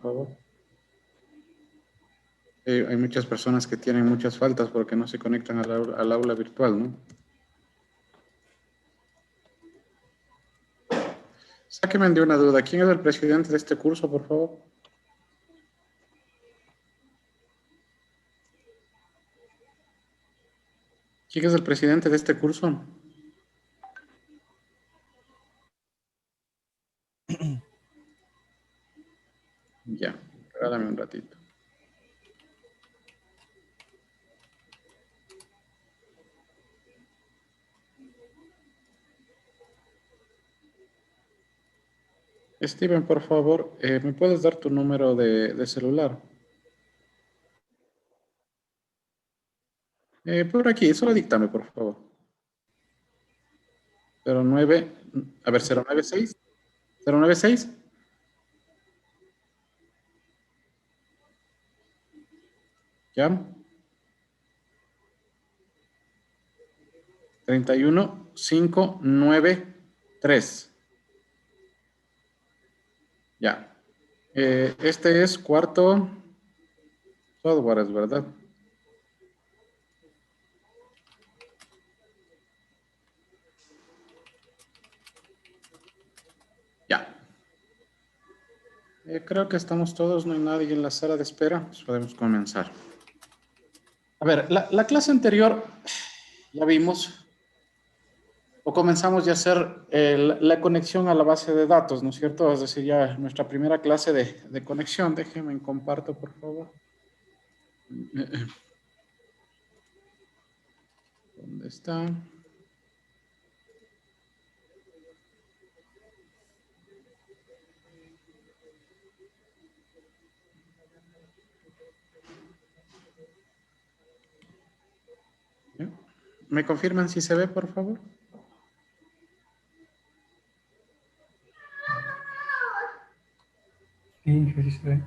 Por favor. Hay muchas personas que tienen muchas faltas porque no se conectan al aula virtual, ¿no? Sáquenme de una duda. ¿Quién es el presidente de este curso, por favor? ¿Quién es el presidente de este curso? Ya, regálame un ratito. Steven, por favor, ¿me puedes dar tu número de celular? Por aquí, solo díctame, por favor. 09, a ver, 096. 096. ¿Ya? 31593. Ya. Este es cuarto software, ¿es verdad? Ya. Creo que estamos todos, no hay nadie en la sala de espera, pues podemos comenzar. A ver, la clase anterior ya vimos, o comenzamos ya a hacer la conexión a la base de datos, ¿no es cierto? Es decir, ya nuestra primera clase de conexión. Déjenme comparto, por favor. ¿Dónde está? ¿Ya? ¿Me confirman si se ve, por favor? Sí, sí se ve.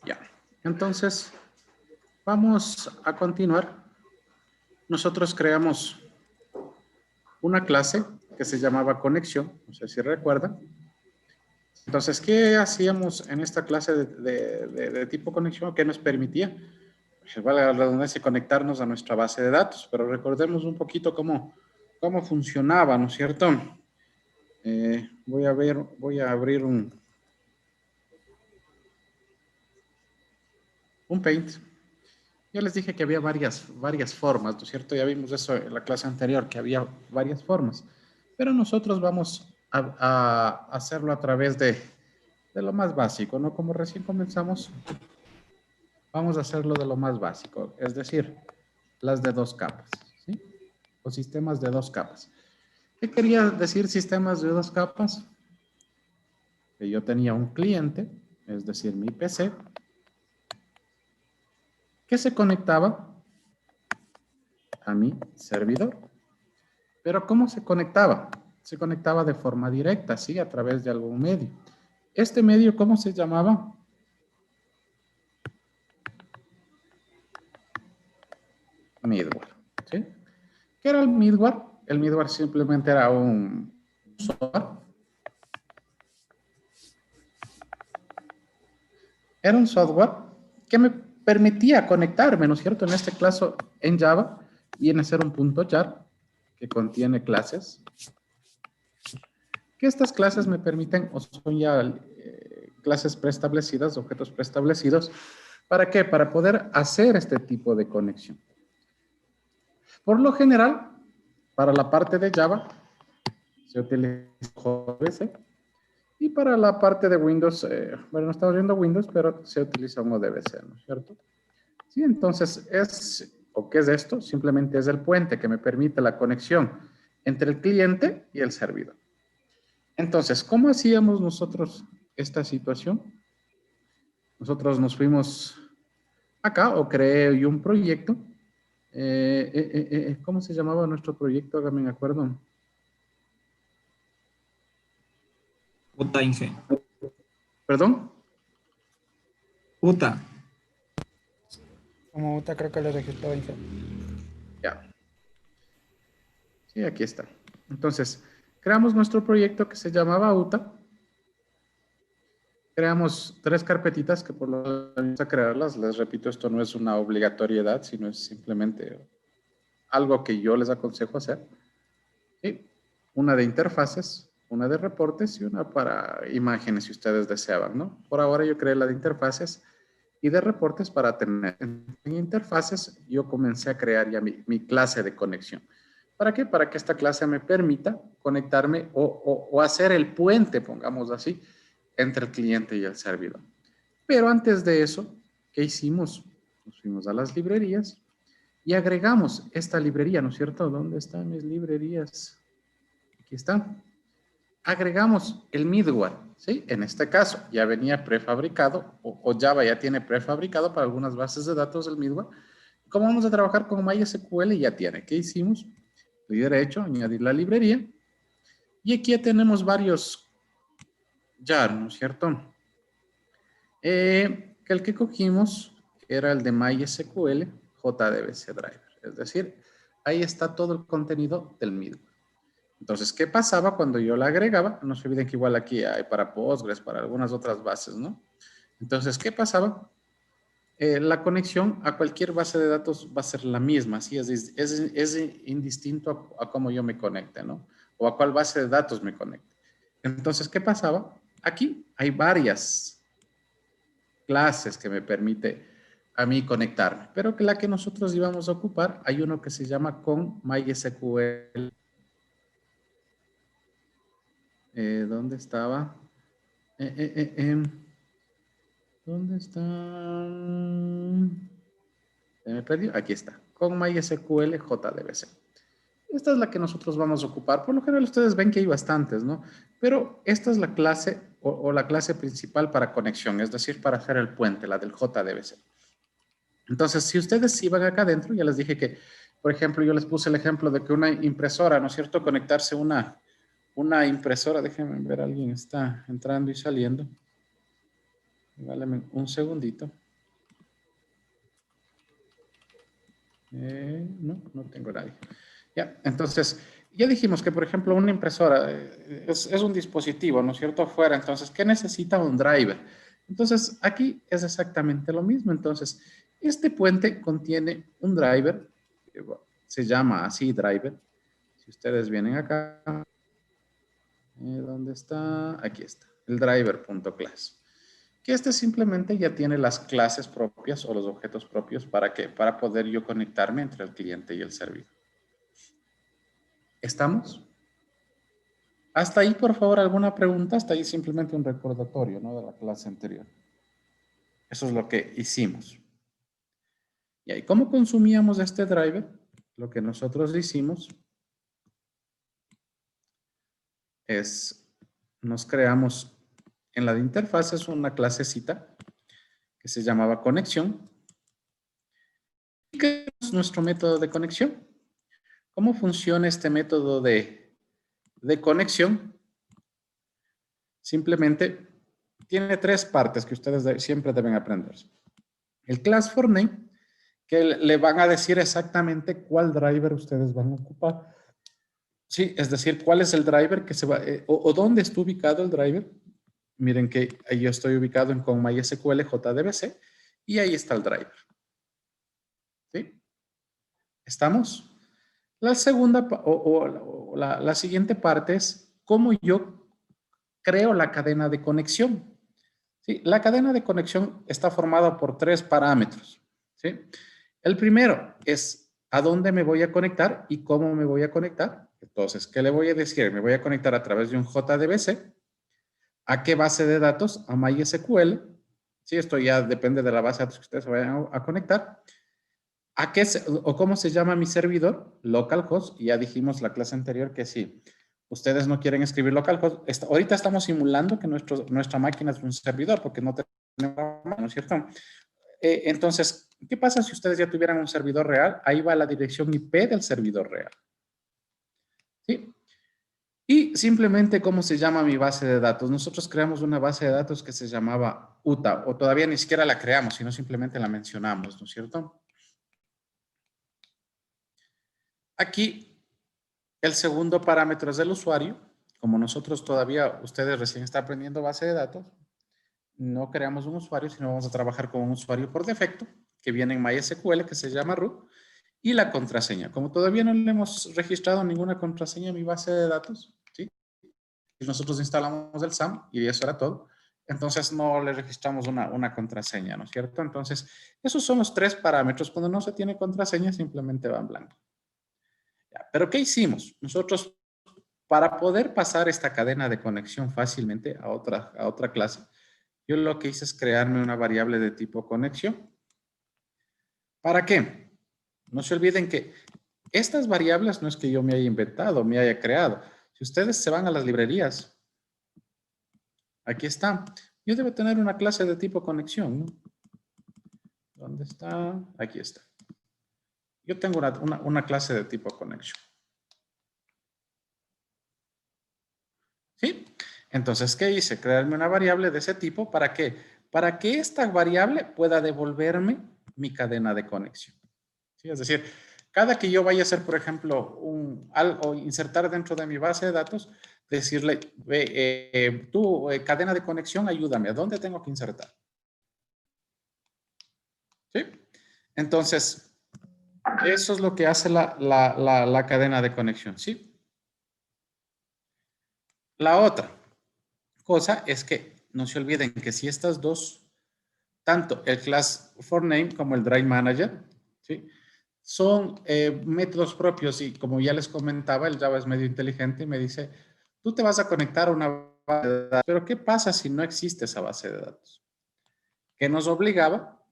Ya. Entonces, vamos a continuar. Nosotros creamos una clase que se llamaba conexión, no sé si recuerdan. Entonces, ¿qué hacíamos en esta clase de tipo conexión que nos permitía? Pues, vale la redundancia, conectarnos a nuestra base de datos, pero recordemos un poquito cómo funcionaba, ¿no es cierto? Voy a abrir un Paint. Ya les dije que había varias formas, ¿no es cierto? Ya vimos eso en la clase anterior, que había varias formas. Pero nosotros vamos a hacerlo a través de lo más básico, ¿no? Como recién comenzamos, vamos a hacerlo de lo más básico, es decir, las de dos capas, ¿sí? O sistemas de dos capas. ¿Qué quería decir sistemas de dos capas? Que yo tenía un cliente, es decir, mi PC, que se conectaba a mi servidor. Pero ¿cómo se conectaba? Se conectaba de forma directa, ¿sí? A través de algún medio. ¿Este medio cómo se llamaba? Middleware, ¿sí? ¿Qué era el middleware? El middleware simplemente era un software. Era un software que me permitía conectarme, ¿no es cierto? En este caso, en Java, viene a ser un punto .jar que contiene clases. Que estas clases me permiten, o son ya clases preestablecidas, objetos preestablecidos. ¿Para qué? Para poder hacer este tipo de conexión. Por lo general, para la parte de Java, se utiliza JVC. Y para la parte de Windows, bueno, no estamos viendo Windows, pero se utiliza un ODBC, ¿no es cierto? Sí, entonces, ¿qué es esto? Simplemente es el puente que me permite la conexión entre el cliente y el servidor. Entonces, ¿cómo hacíamos nosotros esta situación? Nosotros nos fuimos acá, o creé yo un proyecto. ¿Cómo se llamaba nuestro proyecto? Háganme me acuerdo. JIC. ¿Perdón? UTA. Como UTA creo que lo registró Info. Ya. Sí, aquí está. Entonces, creamos nuestro proyecto que se llamaba UTA. Creamos 3 carpetitas que por lo menos vamos a crearlas. Les repito, esto no es una obligatoriedad, sino es simplemente algo que yo les aconsejo hacer. ¿Sí? Una de interfaces, una de reportes y una para imágenes si ustedes deseaban, ¿no? Por ahora yo creé la de interfaces y de reportes para tener. En interfaces yo comencé a crear ya mi clase de conexión. ¿Para qué? Para que esta clase me permita conectarme o hacer el puente, pongamos así, entre el cliente y el servidor. Pero antes de eso, ¿qué hicimos? Nos fuimos a las librerías y agregamos esta librería, ¿no es cierto? ¿Dónde están mis librerías? Aquí está. Agregamos el middleware, ¿sí? En este caso ya venía prefabricado o Java ya tiene prefabricado para algunas bases de datos el middleware. Como vamos a trabajar con MySQL ya tiene. ¿Qué hicimos? Le derecho, añadir la librería. Y aquí ya tenemos varios jar, ¿no es cierto? Que el que cogimos era el de MySQL JDBC Driver. Es decir, ahí está todo el contenido del middleware. Entonces, ¿qué pasaba cuando yo la agregaba? No se olviden que igual aquí hay para Postgres, para algunas otras bases, ¿no? Entonces, ¿qué pasaba? La conexión a cualquier base de datos va a ser la misma, ¿sí? Es indistinto a cómo yo me conecte, ¿no? O a cuál base de datos me conecte. Entonces, ¿qué pasaba? Aquí hay varias clases que me permite a mí conectarme, pero que la que nosotros íbamos a ocupar, hay uno que se llama con MySQL. ¿Dónde estaba? ¿Dónde está? ¿Se me perdió? Aquí está. Con MySQL JDBC. Esta es la que nosotros vamos a ocupar. Por lo general ustedes ven que hay bastantes, ¿no? Pero esta es la clase o la clase principal para conexión, es decir, para hacer el puente, la del JDBC. Entonces, si ustedes iban acá adentro, ya les dije que, por ejemplo, yo les puse el ejemplo de que una impresora, ¿no es cierto? Conectarse una impresora, déjenme ver, alguien está entrando y saliendo. Regálame un segundito. No tengo nadie. Ya, entonces, ya dijimos que, por ejemplo, una impresora es un dispositivo, ¿no es cierto? Afuera, entonces, ¿qué necesita un driver? Entonces, aquí es exactamente lo mismo. Entonces, este puente contiene un driver, que se llama así driver. Si ustedes vienen acá, ¿dónde está? Aquí está, el driver.class. Que este simplemente ya tiene las clases propias o los objetos propios para que para poder yo conectarme entre el cliente y el servidor. ¿Estamos? Hasta ahí, por favor, alguna pregunta. Hasta ahí simplemente un recordatorio, ¿no? De la clase anterior. Eso es lo que hicimos. Y ahí, ¿cómo consumíamos este driver? Lo que nosotros hicimos es, nos creamos en la de interfaces una clasecita que se llamaba conexión. Y creamos nuestro método de conexión. ¿Cómo funciona este método de conexión? Simplemente tiene 3 partes que ustedes siempre deben aprender. El class for name, que le van a decir exactamente cuál driver ustedes van a ocupar. Sí, es decir, cuál es el driver que se va, o dónde está ubicado el driver. Miren que ahí yo estoy ubicado en con MySQL JDBC y ahí está el driver. ¿Sí? ¿Estamos? La segunda la siguiente parte es cómo yo creo la cadena de conexión. ¿Sí? La cadena de conexión está formada por 3 parámetros. ¿Sí? El primero es a dónde me voy a conectar y cómo me voy a conectar. Entonces, ¿qué le voy a decir? Me voy a conectar a través de un JDBC. ¿A qué base de datos? A MySQL. Sí, esto ya depende de la base de datos que ustedes vayan a conectar. ¿A qué o cómo se llama mi servidor? Localhost. Ya dijimos la clase anterior que sí. Ustedes no quieren escribir localhost. Ahorita estamos simulando que nuestra máquina es un servidor porque no tenemos, ¿no es cierto? Entonces, ¿qué pasa si ustedes ya tuvieran un servidor real? Ahí va la dirección IP del servidor real. ¿Sí? Y simplemente, ¿cómo se llama mi base de datos? Nosotros creamos una base de datos que se llamaba UTA, o todavía ni siquiera la creamos, sino simplemente la mencionamos, ¿no es cierto? Aquí, el segundo parámetro es del usuario. Como nosotros todavía, ustedes recién están aprendiendo base de datos, no creamos un usuario, sino vamos a trabajar con un usuario por defecto, que viene en MySQL, que se llama root, y la contraseña. Como todavía no le hemos registrado ninguna contraseña en mi base de datos, ¿sí? Y nosotros instalamos el SAM y eso era todo. Entonces no le registramos una contraseña, ¿no es cierto? Entonces, esos son los tres parámetros. Cuando no se tiene contraseña, simplemente va en blanco. Ya, pero ¿qué hicimos? Nosotros, para poder pasar esta cadena de conexión fácilmente a otra clase, yo lo que hice es crearme una variable de tipo conexión. ¿Para qué? No se olviden que estas variables no es que yo me haya inventado, me haya creado. Si ustedes se van a las librerías, aquí está. Yo debo tener una clase de tipo conexión, ¿no? ¿Dónde está? Aquí está. Yo tengo una clase de tipo conexión. ¿Sí? Entonces, ¿qué hice? Crearme una variable de ese tipo. ¿Para qué? Para que esta variable pueda devolverme mi cadena de conexión. ¿Sí? Es decir, cada que yo vaya a hacer, por ejemplo, algo, insertar dentro de mi base de datos, decirle, cadena de conexión, ayúdame, ¿a dónde tengo que insertar? ¿Sí? Entonces, eso es lo que hace la cadena de conexión, ¿sí? La otra cosa es que no se olviden que si estas dos, tanto el class for name como el drive manager, ¿sí? Son métodos propios y como ya les comentaba, el Java es medio inteligente y me dice, tú te vas a conectar a una base de datos, pero ¿qué pasa si no existe esa base de datos? Que nos obligaba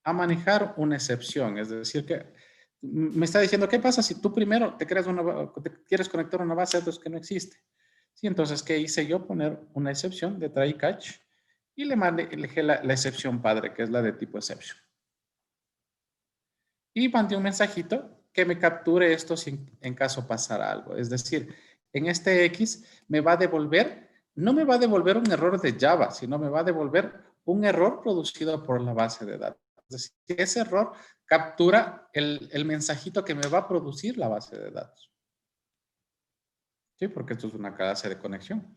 a manejar una excepción, es decir, que me está diciendo, ¿qué pasa si tú primero te quieres conectar a una base de datos que no existe? Sí, entonces, ¿qué hice yo? Poner una excepción de try catch y le dejé la excepción padre, que es la de tipo exception. Y mandé un mensajito que me capture esto si en caso pasara algo. Es decir, en este X me va a devolver, no me va a devolver un error de Java, sino me va a devolver un error producido por la base de datos. Es decir, ese error captura el mensajito que me va a producir la base de datos. Sí, porque esto es una clase de conexión.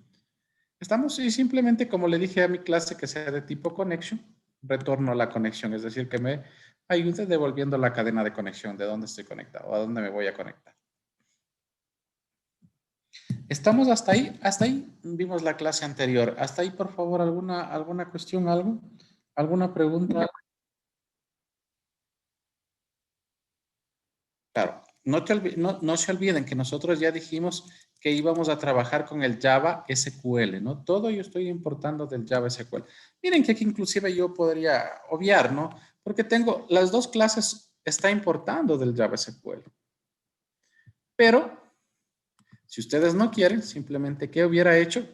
Estamos y simplemente, como le dije a mi clase que sea de tipo connection, retorno a la conexión, es decir, que me ayude devolviendo la cadena de conexión, de dónde estoy conectado, a dónde me voy a conectar. ¿Estamos hasta ahí vimos la clase anterior. Hasta ahí, por favor, alguna cuestión, algo, alguna pregunta. Claro, no se olviden que nosotros ya dijimos que íbamos a trabajar con el Java SQL, ¿no? Todo yo estoy importando del Java SQL. Miren que aquí inclusive yo podría obviar, ¿no? Porque tengo las dos clases, está importando del Java SQL. Pero, si ustedes no quieren, simplemente, ¿qué hubiera hecho?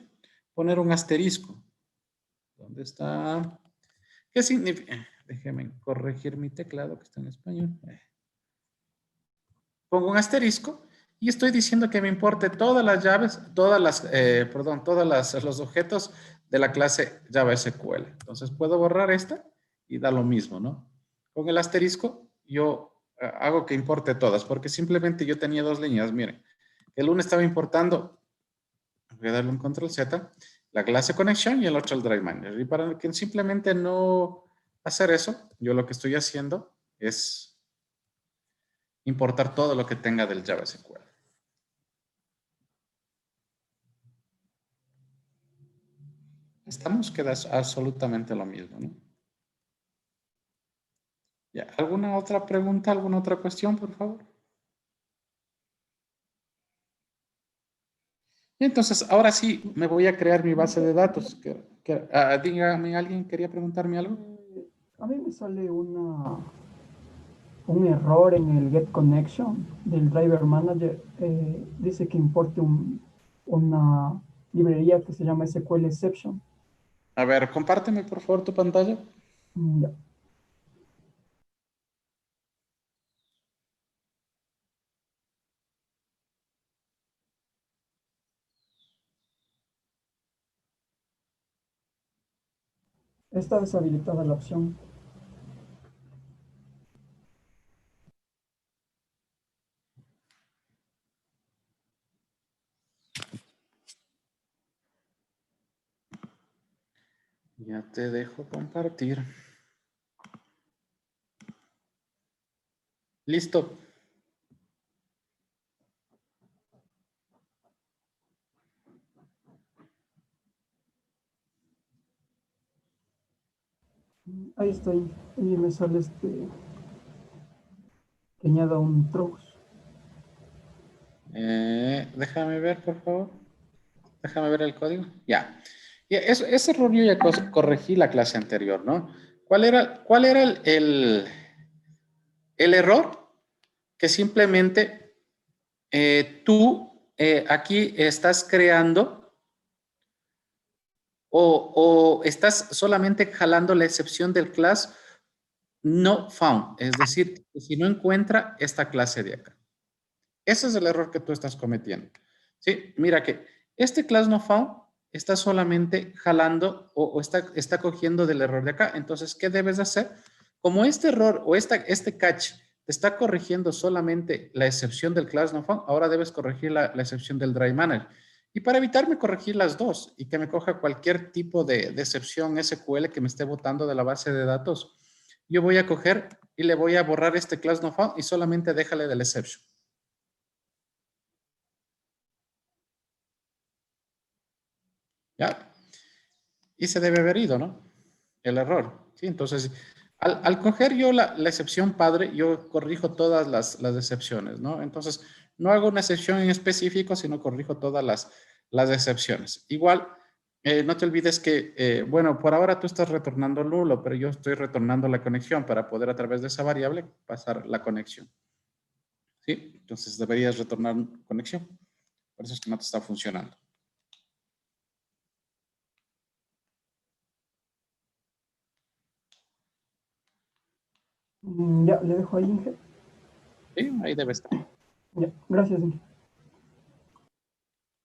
Poner un asterisco. ¿Dónde está? ¿Qué significa? Déjenme corregir mi teclado que está en español. Pongo un asterisco y estoy diciendo que me importe todas las llaves, los objetos de la clase Java SQL. Entonces puedo borrar esta y da lo mismo, ¿no? Con el asterisco yo hago que importe todas, porque simplemente yo tenía dos líneas, miren. El uno estaba importando, voy a darle un control Z, la clase conexión y el otro el drive manager. Y para que simplemente no hacer eso, yo lo que estoy haciendo es importar todo lo que tenga del Java SQL. Estamos, queda absolutamente lo mismo, ¿no? Ya, ¿alguna otra pregunta, alguna otra cuestión, por favor? Y entonces, ahora sí, me voy a crear mi base de datos. Dígame, ¿alguien quería preguntarme algo? A mí me sale un error en el get connection del driver manager. Dice que importe una librería que se llama SQL exception. A ver, compárteme, por favor, tu pantalla. Ya. Está deshabilitada la opción. Ya te dejo compartir. Listo. Ahí estoy. Y me sale que añada un throws. Déjame ver, por favor. Déjame ver el código. Ya. Ese error yo ya corregí la clase anterior, ¿no? ¿Cuál era el error? Que simplemente tú aquí estás creando o estás solamente jalando la excepción del class no found, es decir, si no encuentra esta clase de acá. Ese es el error que tú estás cometiendo. ¿Sí? Mira que este class no found está solamente jalando o está cogiendo del error de acá. Entonces, ¿qué debes hacer? Como este error o este catch te está corrigiendo solamente la excepción del class no found, ahora debes corregir la excepción del dry manager. Y para evitarme corregir las dos y que me coja cualquier tipo de excepción SQL que me esté botando de la base de datos, yo voy a coger y le voy a borrar este class no found y solamente déjale del exception. ¿Ya? Y se debe haber ido, ¿no? El error. ¿Sí? Entonces, al coger yo la excepción padre, yo corrijo todas las excepciones, ¿no? Entonces, no hago una excepción en específico, sino corrijo todas las excepciones. Igual, no te olvides que, bueno, por ahora tú estás retornando nulo, pero yo estoy retornando la conexión para poder a través de esa variable pasar la conexión. ¿Sí? Entonces, deberías retornar conexión. Por eso es que no te está funcionando. Ya, le dejo ahí, Inge. Sí, ahí debe estar. Ya, gracias, Inge.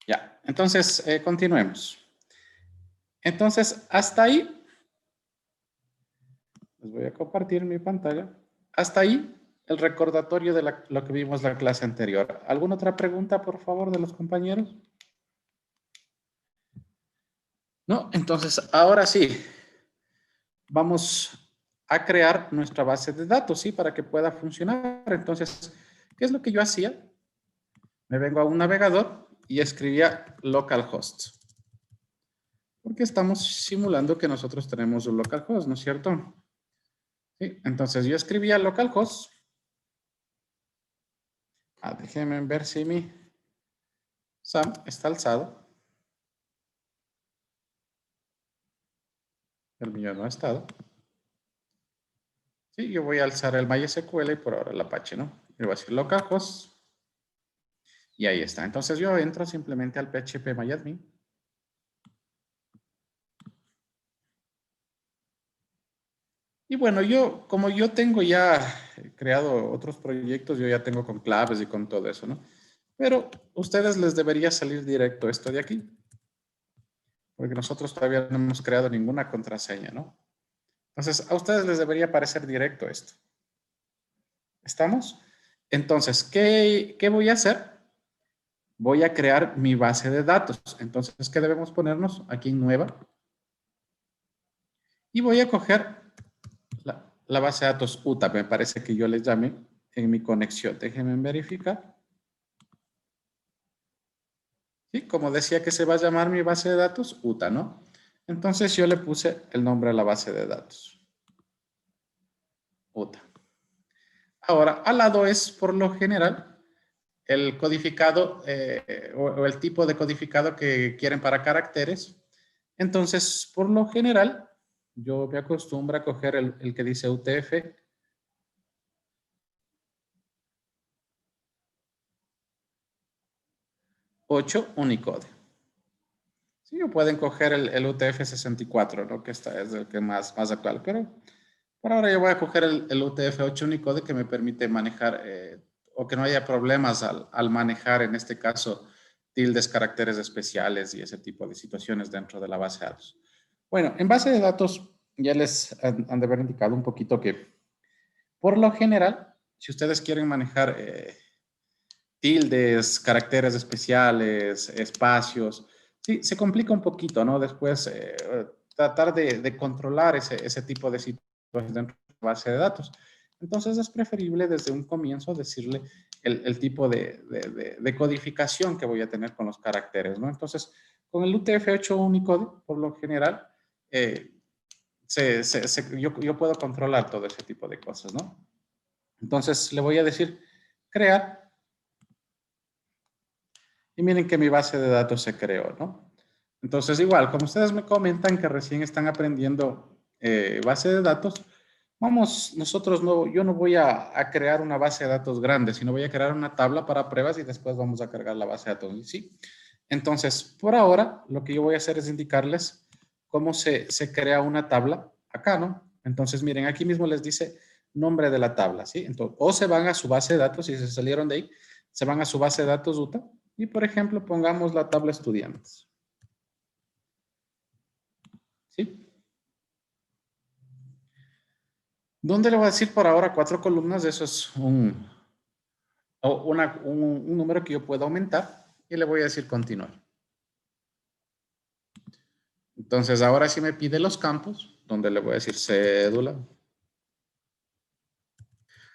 Ya, entonces continuemos. Entonces, hasta ahí, les voy a compartir mi pantalla. Hasta ahí el recordatorio de lo que vimos la clase anterior. ¿Alguna otra pregunta, por favor, de los compañeros? No, entonces, ahora sí, vamos a crear nuestra base de datos, ¿sí? Para que pueda funcionar. Entonces, ¿qué es lo que yo hacía? Me vengo a un navegador y escribía localhost. Porque estamos simulando que nosotros tenemos un localhost, ¿no es cierto? Sí, entonces yo escribía localhost. Déjenme ver si mi SAM está alzado. El mío no ha estado. Sí, yo voy a alzar el MySQL y por ahora el Apache, ¿no? Le voy a decir localhost. Y ahí está. Entonces yo entro simplemente al phpMyAdmin. Y bueno, como yo tengo ya creado otros proyectos, yo ya tengo con claves y con todo eso, ¿no? Pero a ustedes les debería salir directo esto de aquí. Porque nosotros todavía no hemos creado ninguna contraseña, ¿no? Entonces, a ustedes les debería parecer directo esto. ¿Estamos? Entonces, ¿qué voy a hacer? Voy a crear mi base de datos. Entonces, ¿qué debemos ponernos? Aquí en nueva. Y voy a coger la base de datos UTA, me parece que yo les llame en mi conexión. Déjenme verificar. Sí, como decía que se va a llamar mi base de datos, UTA, ¿no? Entonces yo le puse el nombre a la base de datos. UTA. Ahora, al lado es, por lo general, el codificado o el tipo de codificado que quieren para caracteres. Entonces, por lo general, yo me acostumbro a coger el que dice UTF 8 Unicode. Sí, o pueden coger el UTF 64, ¿no? Que es el que más actual, pero por ahora yo voy a coger el UTF 8 Unicode que me permite manejar o que no haya problemas al manejar, en este caso, tildes, caracteres especiales y ese tipo de situaciones dentro de la base de datos. Bueno, en base de datos ya les han de haber indicado un poquito que, por lo general, si ustedes quieren manejar tildes, caracteres especiales, espacios, sí, se complica un poquito, ¿no? Después, tratar de controlar ese tipo de situaciones dentro de la base de datos. Entonces, es preferible desde un comienzo decirle el tipo de codificación que voy a tener con los caracteres, ¿no? Entonces, con el UTF-8 Unicode, por lo general, eh, yo puedo controlar todo ese tipo de cosas, ¿no? Entonces, le voy a decir crear y miren que mi base de datos se creó, ¿no? Entonces, igual, como ustedes me comentan que recién están aprendiendo base de datos, yo no voy a crear una base de datos grande, sino voy a crear una tabla para pruebas y después vamos a cargar la base de datos, ¿sí? Entonces, por ahora, lo que yo voy a hacer es indicarles cómo se crea una tabla acá, ¿no? Entonces, miren, aquí mismo les dice nombre de la tabla, ¿sí? Entonces, o se van a su base de datos, si se salieron de ahí, se van a su base de datos UTA y, por ejemplo, pongamos la tabla estudiantes, ¿sí? ¿Dónde le voy a decir por ahora 4 columnas? Eso es un número que yo puedo aumentar y le voy a decir continuar. Entonces, ahora sí me pide los campos, donde le voy a decir cédula.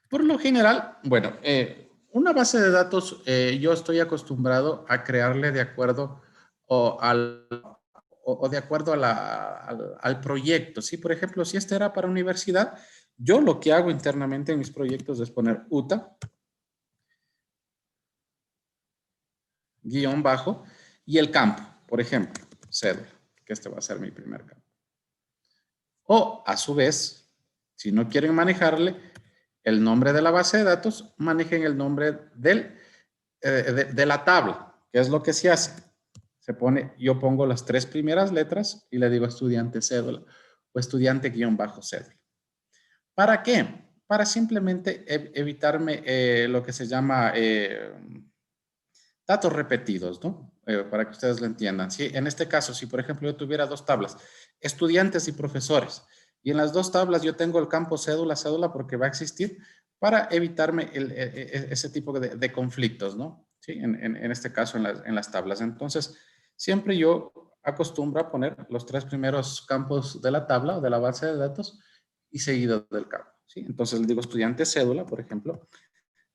Por lo general, bueno, una base de datos yo estoy acostumbrado a crearle de acuerdo o de acuerdo al proyecto. ¿Sí? Por ejemplo, si este era para universidad, yo lo que hago internamente en mis proyectos es poner UTA, guión bajo, y el campo, por ejemplo, cédula, que este va a ser mi primer campo. O, a su vez, si no quieren manejarle el nombre de la base de datos, manejen el nombre de la tabla, que es lo que se hace. Yo pongo las 3 primeras letras y le digo estudiante cédula o estudiante guión bajo cédula. ¿Para qué? Para simplemente evitarme lo que se llama datos repetidos, ¿no? Para que ustedes lo entiendan. ¿Sí? En este caso, si por ejemplo yo tuviera 2 tablas, estudiantes y profesores, y en las 2 tablas yo tengo el campo cédula, cédula, porque va a existir, para evitarme ese tipo de conflictos, ¿no? ¿Sí? En este caso, en las tablas. Entonces, siempre yo acostumbro a poner los 3 primeros campos de la tabla o de la base de datos y seguido del campo. ¿Sí? Entonces, le digo estudiante cédula, por ejemplo,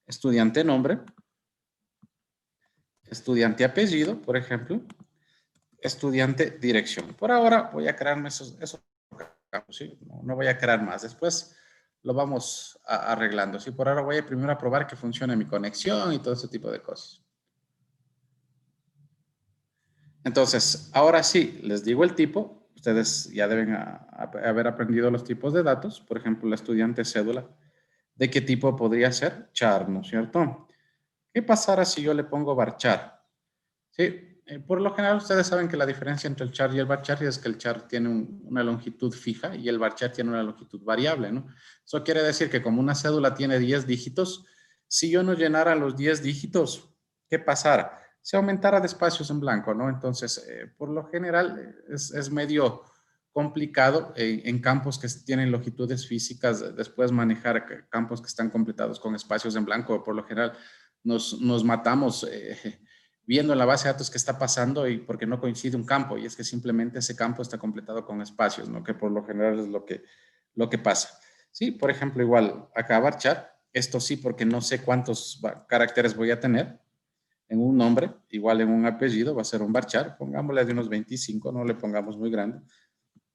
estudiante nombre, estudiante apellido, por ejemplo, estudiante dirección. Por ahora voy a crearme esos campos, ¿sí? No voy a crear más. Después lo vamos arreglando. ¿Sí? Por ahora voy a primero a probar que funcione mi conexión y todo ese tipo de cosas. Entonces, ahora sí, les digo el tipo. Ustedes ya deben haber aprendido los tipos de datos. Por ejemplo, la estudiante cédula. ¿De qué tipo podría ser? Char, ¿no es cierto? ¿Qué pasará si yo le pongo varchar? Sí, por lo general ustedes saben que la diferencia entre el char y el varchar es que el char tiene una longitud fija y el varchar tiene una longitud variable, ¿no? Eso quiere decir que como una cédula tiene 10 dígitos, si yo no llenara los 10 dígitos, ¿qué pasara? Se aumentara de espacios en blanco, ¿no? Entonces, por lo general es medio complicado en campos que tienen longitudes físicas, después manejar campos que están completados con espacios en blanco. Por lo general nos matamos viendo en la base de datos qué está pasando y porque no coincide un campo, y es que simplemente ese campo está completado con espacios, ¿no? Que por lo general es lo que pasa. Sí, por ejemplo, igual acá varchar, esto sí porque no sé cuántos caracteres voy a tener en un nombre, igual en un apellido va a ser un varchar, pongámosle de unos 25, no le pongamos muy grande.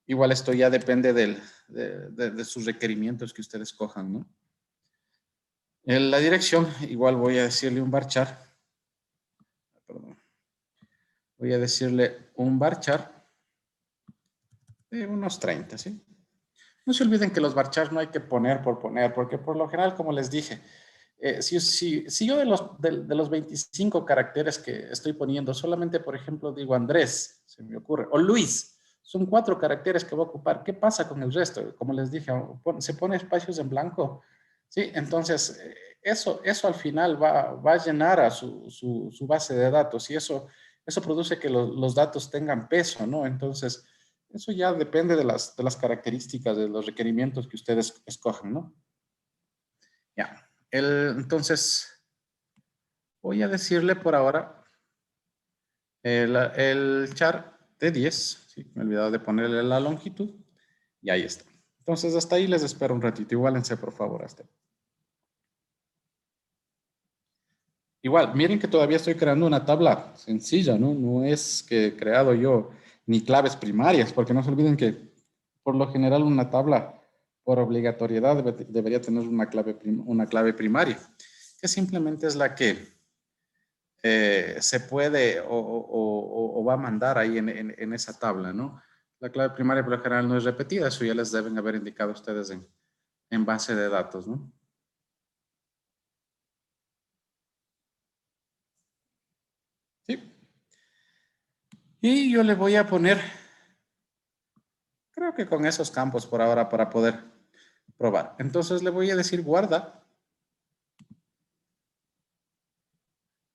Igual esto ya depende de sus requerimientos que ustedes cojan, ¿no? En la dirección, igual voy a decirle un varchar, perdón, voy a decirle un varchar de unos 30, ¿sí? No se olviden que los varchars no hay que poner por poner, porque por lo general, como les dije, si yo de los 25 caracteres que estoy poniendo, solamente, por ejemplo, digo Andrés, se me ocurre, o Luis, son 4 caracteres que voy a ocupar, ¿qué pasa con el resto? Como les dije, se pone espacios en blanco, ¿sí? Entonces, eso al final va a llenar a su base de datos y eso produce que los datos tengan peso, ¿no? Entonces, Eso ya depende de las características, de los requerimientos que ustedes escojan, ¿no? Ya. Entonces, voy a decirle por ahora el char de 10. ¿Sí? Me he olvidado de ponerle la longitud. Y ahí está. Entonces, hasta ahí les espero un ratito. Igualense, por favor, hasta ahí. Igual, miren que todavía estoy creando una tabla sencilla, ¿no? No es que he creado yo ni claves primarias, porque no se olviden que por lo general una tabla por obligatoriedad debería tener una clave primaria, que simplemente es la que se puede o va a mandar ahí en esa tabla, ¿no? La clave primaria por lo general no es repetida, eso ya les deben haber indicado ustedes en base de datos, ¿no? Sí. Y yo le voy a poner, creo que con esos campos por ahora para poder probar. Entonces le voy a decir guarda.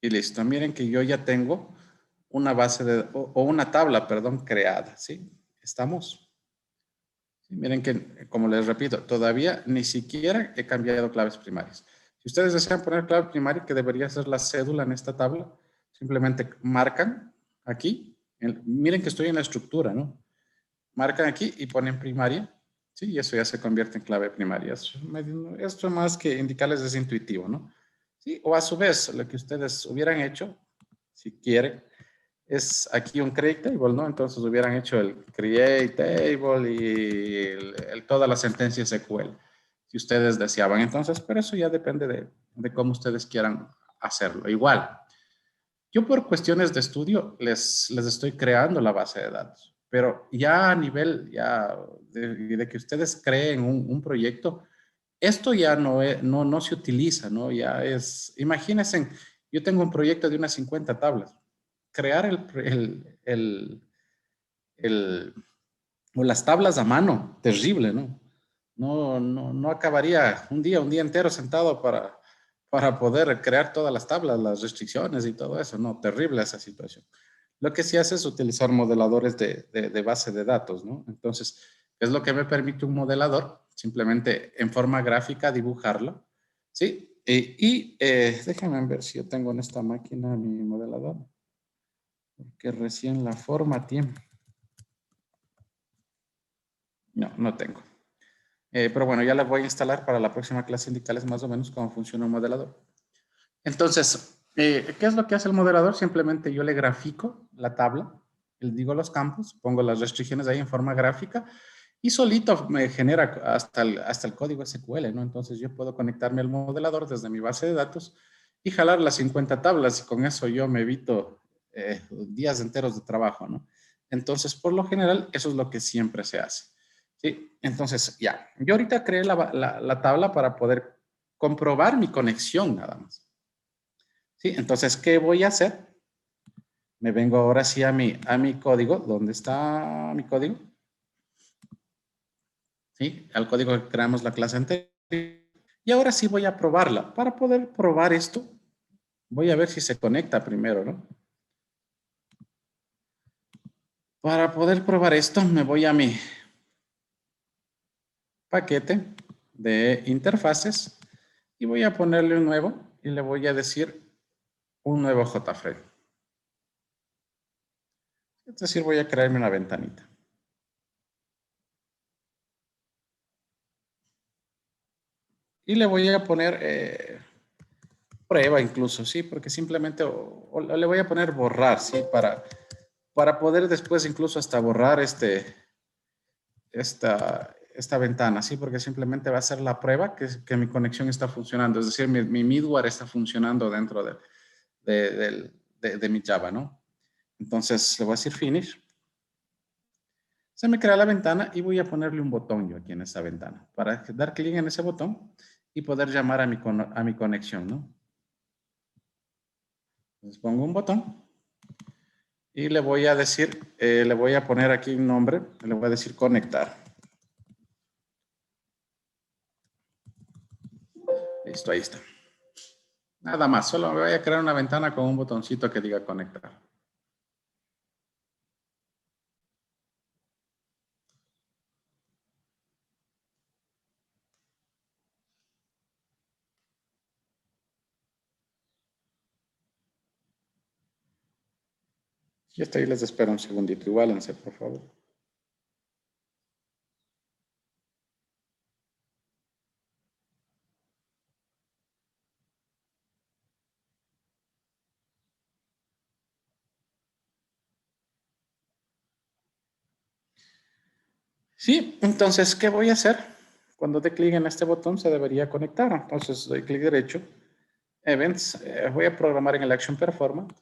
Y listo. Miren que yo ya tengo una base o una tabla, perdón, creada, ¿sí? ¿Estamos? Sí, miren que, como les repito, todavía ni siquiera he cambiado claves primarias. Si ustedes desean poner clave primaria, que debería ser la cédula en esta tabla, simplemente marcan aquí. Miren que estoy en la estructura, ¿no? Marcan aquí y ponen primaria, ¿sí? Y eso ya se convierte en clave primaria. Esto más que indicarles es intuitivo, ¿no? ¿Sí? O a su vez, lo que ustedes hubieran hecho, si quieren, es aquí un create table, ¿no? Entonces hubieran hecho el create table y toda la sentencia SQL, si ustedes deseaban. Entonces, pero eso ya depende de cómo ustedes quieran hacerlo. Igual, yo por cuestiones de estudio les estoy creando la base de datos, pero ya a nivel ya de que ustedes creen un proyecto, esto ya no se utiliza, ¿no? Ya es, imagínense, yo tengo un proyecto de unas 50 tablas. Crear el, o las tablas a mano, terrible, ¿no? No acabaría un día entero sentado para poder crear todas las tablas, las restricciones y todo eso. No, terrible esa situación. Lo que sí hace es utilizar modeladores de base de datos, ¿no? Entonces, ¿qué es lo que me permite un modelador? Simplemente en forma gráfica dibujarlo, ¿sí? Déjenme ver si yo tengo en esta máquina mi modelador, porque recién la formateé. No tengo. Pero bueno, ya la voy a instalar para la próxima clase, indicarles más o menos cómo funciona un modelador. Entonces, ¿qué es lo que hace el modelador? Simplemente yo le grafico la tabla, le digo los campos, pongo las restricciones ahí en forma gráfica y solito me genera hasta el código SQL, ¿no? Entonces yo puedo conectarme al modelador desde mi base de datos y jalar las 50 tablas y con eso yo me evito días enteros de trabajo, ¿no? Entonces, por lo general, eso es lo que siempre se hace. ¿Sí? Entonces, ya, yo ahorita creé la tabla para poder comprobar mi conexión nada más. ¿Sí? Entonces, ¿qué voy a hacer? Me vengo ahora sí a mi código. ¿Dónde está mi código? ¿Sí? Al código que creamos la clase anterior. Y ahora sí voy a probarla. Para poder probar esto, voy a ver si se conecta primero, ¿no? Para poder probar esto, me voy a mi paquete de interfaces y voy a ponerle un nuevo y le voy a decir un nuevo JFrame. Es decir, voy a crearme una ventanita. Y le voy a poner prueba incluso, ¿sí? Porque simplemente, o le voy a poner borrar, ¿sí? Para poder después incluso hasta borrar esta ventana, ¿sí? Porque simplemente va a ser la prueba que mi conexión está funcionando. Es decir, mi middleware está funcionando dentro de mi Java, ¿no? Entonces, le voy a decir finish. Se me crea la ventana y voy a ponerle un botón yo aquí en esa ventana para dar clic en ese botón y poder llamar a mi conexión, ¿no? Entonces pongo un botón y le voy a decir, le voy a poner aquí un nombre, le voy a decir conectar. Listo, ahí está. Nada más, solo me voy a crear una ventana con un botoncito que diga conectar. Y hasta ahí les espero un segundito. Igualense, por favor. Sí, entonces, ¿qué voy a hacer? Cuando dé clic en este botón se debería conectar. Entonces, doy clic derecho. Events. Voy a programar en el Action Performance.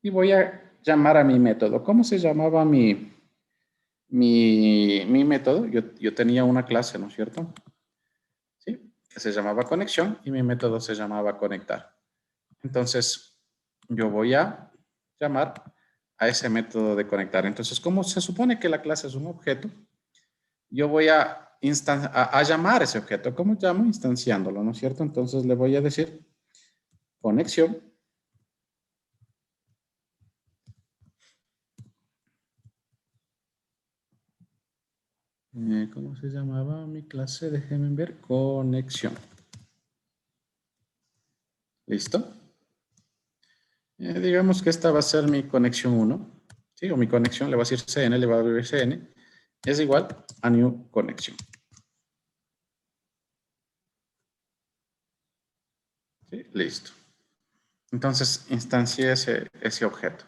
Y voy a llamar a mi método. ¿Cómo se llamaba mi método? Yo tenía una clase, ¿no es cierto? Sí, que se llamaba conexión y mi método se llamaba conectar. Entonces, yo voy a llamar a ese método de conectar. Entonces, como se supone que la clase es un objeto, yo voy a llamar ese objeto. ¿Cómo llamo? Instanciándolo, ¿no es cierto? Entonces, le voy a decir conexión. ¿Cómo se llamaba mi clase? Déjenme ver. Conexión. ¿Listo? Digamos que esta va a ser mi conexión 1. ¿Sí? O mi conexión, le voy a decir CN, le voy a dar CN. Es igual a new conexión. ¿Sí? Listo. Entonces, instancié ese objeto.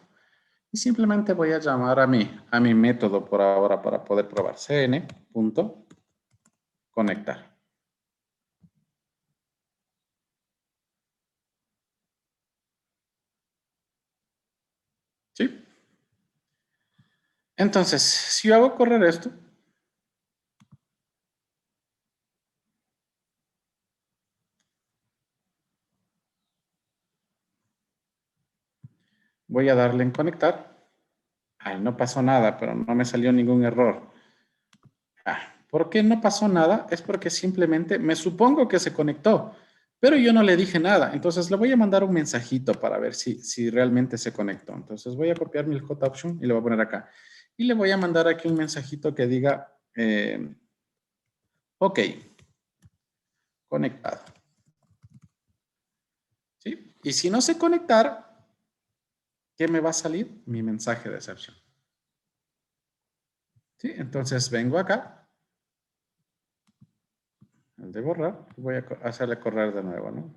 Y simplemente voy a llamar a mi método por ahora para poder probar. cn.conectar. ¿Sí? Entonces, si yo hago correr esto, voy a darle en conectar. Ay, no pasó nada, pero no me salió ningún error. ¿Por qué no pasó nada? Es porque simplemente me supongo que se conectó, pero yo no le dije nada. Entonces le voy a mandar un mensajito para ver si realmente se conectó. Entonces voy a copiar mi hot option y le voy a poner acá. Y le voy a mandar aquí un mensajito que diga, ok, conectado. ¿Sí? Y si no se conectara, ¿qué me va a salir? Mi mensaje de excepción. ¿Sí? Entonces vengo acá, el de borrar, y voy a hacerle correr de nuevo, ¿no?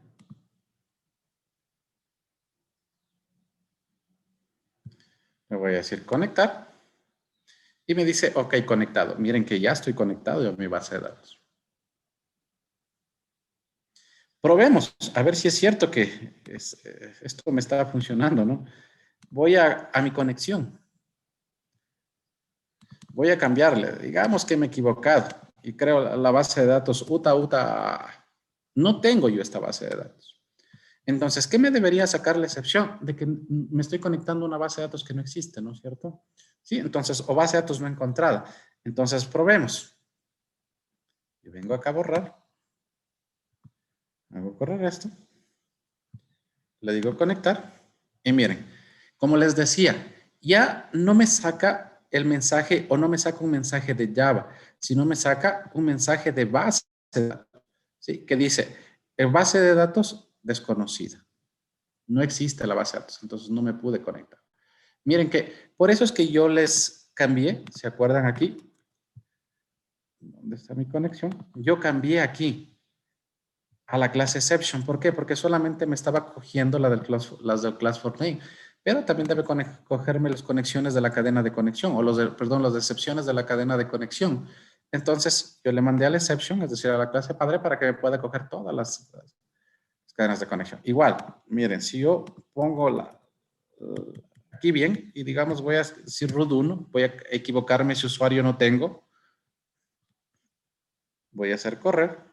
Le voy a decir conectar. Y me dice, ok, conectado. Miren que ya estoy conectado a mi base de datos. Probemos, a ver si es cierto que esto me estaba funcionando, ¿no? Voy a mi conexión. Voy a cambiarle. Digamos que me he equivocado y creo la base de datos UTA. No tengo yo esta base de datos. Entonces, ¿qué me debería sacar la excepción? De que me estoy conectando a una base de datos que no existe, ¿no es cierto? Sí, entonces, o base de datos no encontrada. Entonces, probemos. Yo vengo acá a borrar. Hago correr esto. Le digo conectar. Y miren, como les decía, ya no me saca el mensaje o no me saca un mensaje de Java, sino me saca un mensaje de base de datos, ¿sí? Que dice, base de datos desconocida. No existe la base de datos, entonces no me pude conectar. Miren que por eso es que yo les cambié, ¿se acuerdan aquí? ¿Dónde está mi conexión? Yo cambié aquí a la clase exception. ¿Por qué? Porque solamente me estaba cogiendo las del class for name, pero también debe cogerme las conexiones de la cadena de conexión, o las excepciones de la cadena de conexión. Entonces, yo le mandé a la exception, es decir, a la clase padre, para que me pueda coger todas las cadenas de conexión. Igual, miren, si yo pongo aquí bien, y digamos voy a decir root 1, voy a equivocarme si usuario no tengo, voy a hacer correr.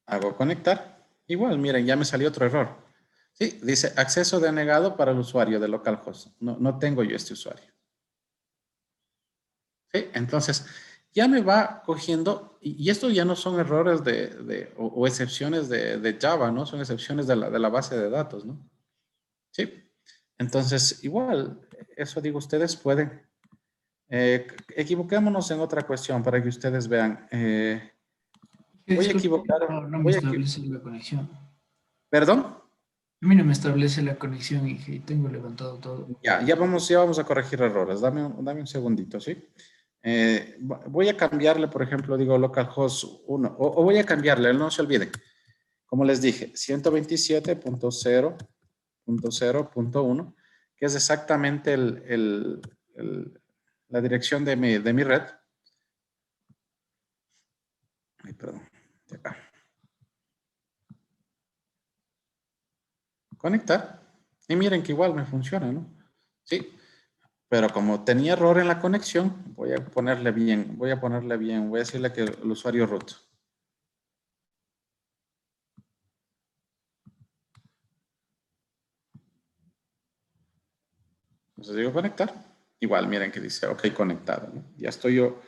Hago conectar. Igual, miren, ya me salió otro error. Sí, dice acceso denegado para el usuario de localhost. No tengo yo este usuario. Sí, entonces ya me va cogiendo, y esto ya no son errores o excepciones de Java, ¿no? Son excepciones de la base de datos, ¿no? Sí. Entonces, igual, eso digo, ustedes pueden. Equivoquémonos en otra cuestión para que ustedes vean. Voy a Disculpe, equivocar. no me establece la conexión. ¿Perdón? A mí no me establece la conexión y tengo levantado todo. Ya vamos a corregir errores. Dame un segundito, ¿sí? Voy a cambiarle, por ejemplo, digo localhost 1, o voy a cambiarle, no se olviden. Como les dije, 127.0.0.1, que es exactamente la dirección de mi red. Ay, perdón, de acá. Conectar. Y miren que igual me funciona, ¿no? Sí. Pero como tenía error en la conexión, voy a ponerle bien, voy a decirle que el usuario root. Entonces digo conectar. Igual, miren que dice, ok, conectado, ¿no? Ya estoy yo,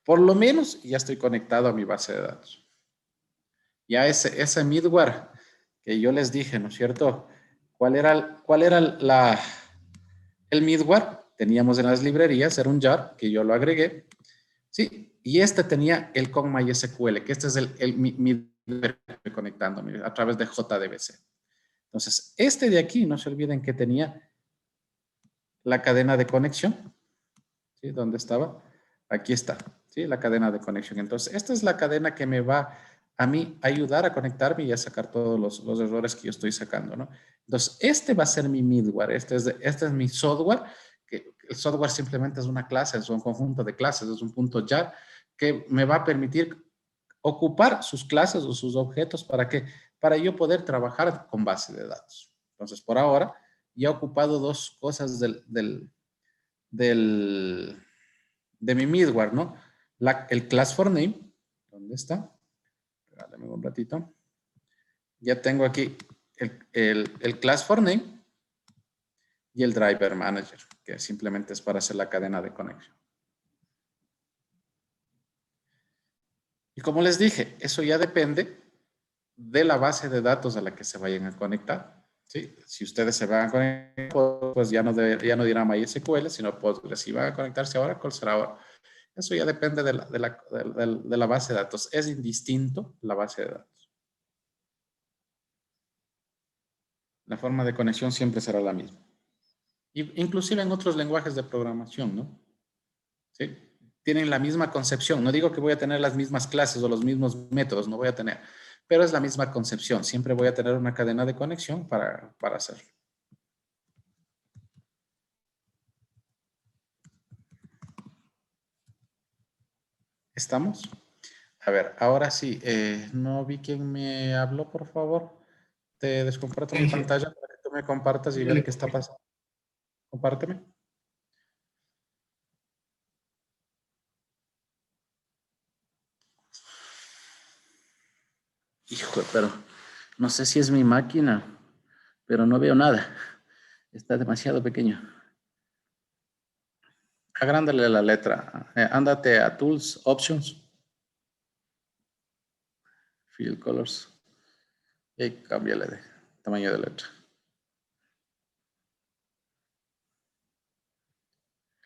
por lo menos ya estoy conectado a mi base de datos. Ya ese middleware que yo les dije, ¿no es cierto? ¿Cuál era el middleware? Teníamos en las librerías, era un jar que yo lo agregué. Sí, y este tenía el con MySQL, que este es mi conectándome a través de JDBC. Entonces, este de aquí, no se olviden que tenía la cadena de conexión. ¿Sí? ¿Dónde estaba? Aquí está, ¿sí? La cadena de conexión. Entonces, esta es la cadena que me va a mí ayudar a conectarme y a sacar todos los errores que yo estoy sacando, ¿no? Entonces, este va a ser mi middleware, este es mi software, que el software simplemente es una clase, es un conjunto de clases, es un punto jar que me va a permitir ocupar sus clases o sus objetos para yo poder trabajar con base de datos. Entonces, por ahora, ya he ocupado dos cosas del de mi middleware, ¿no? El class for name, ¿dónde está? Regálame un ratito. Ya tengo aquí el class for name y el driver manager, que simplemente es para hacer la cadena de conexión. Y como les dije, eso ya depende de la base de datos a la que se vayan a conectar. ¿Sí? Si ustedes se van a conectar, pues ya no dirá MySQL, sino Postgres. Si van a conectarse ahora, ¿cuál será ahora? Eso ya depende de la base de datos. Es indistinto la base de datos. La forma de conexión siempre será la misma. Inclusive en otros lenguajes de programación, ¿no? ¿Sí? Tienen la misma concepción. No digo que voy a tener las mismas clases o los mismos métodos, no voy a tener, pero es la misma concepción. Siempre voy a tener una cadena de conexión para hacerlo. ¿Estamos? A ver, ahora sí, no vi quién me habló, por favor. Te descomparto mi pantalla para que tú me compartas y ver qué está pasando. Compárteme. Hijo, pero no sé si es mi máquina, pero no veo nada. Está demasiado pequeño. Agrándale la letra. Ándate a Tools, Options, Fill Colors. Y cámbiale de tamaño de letra.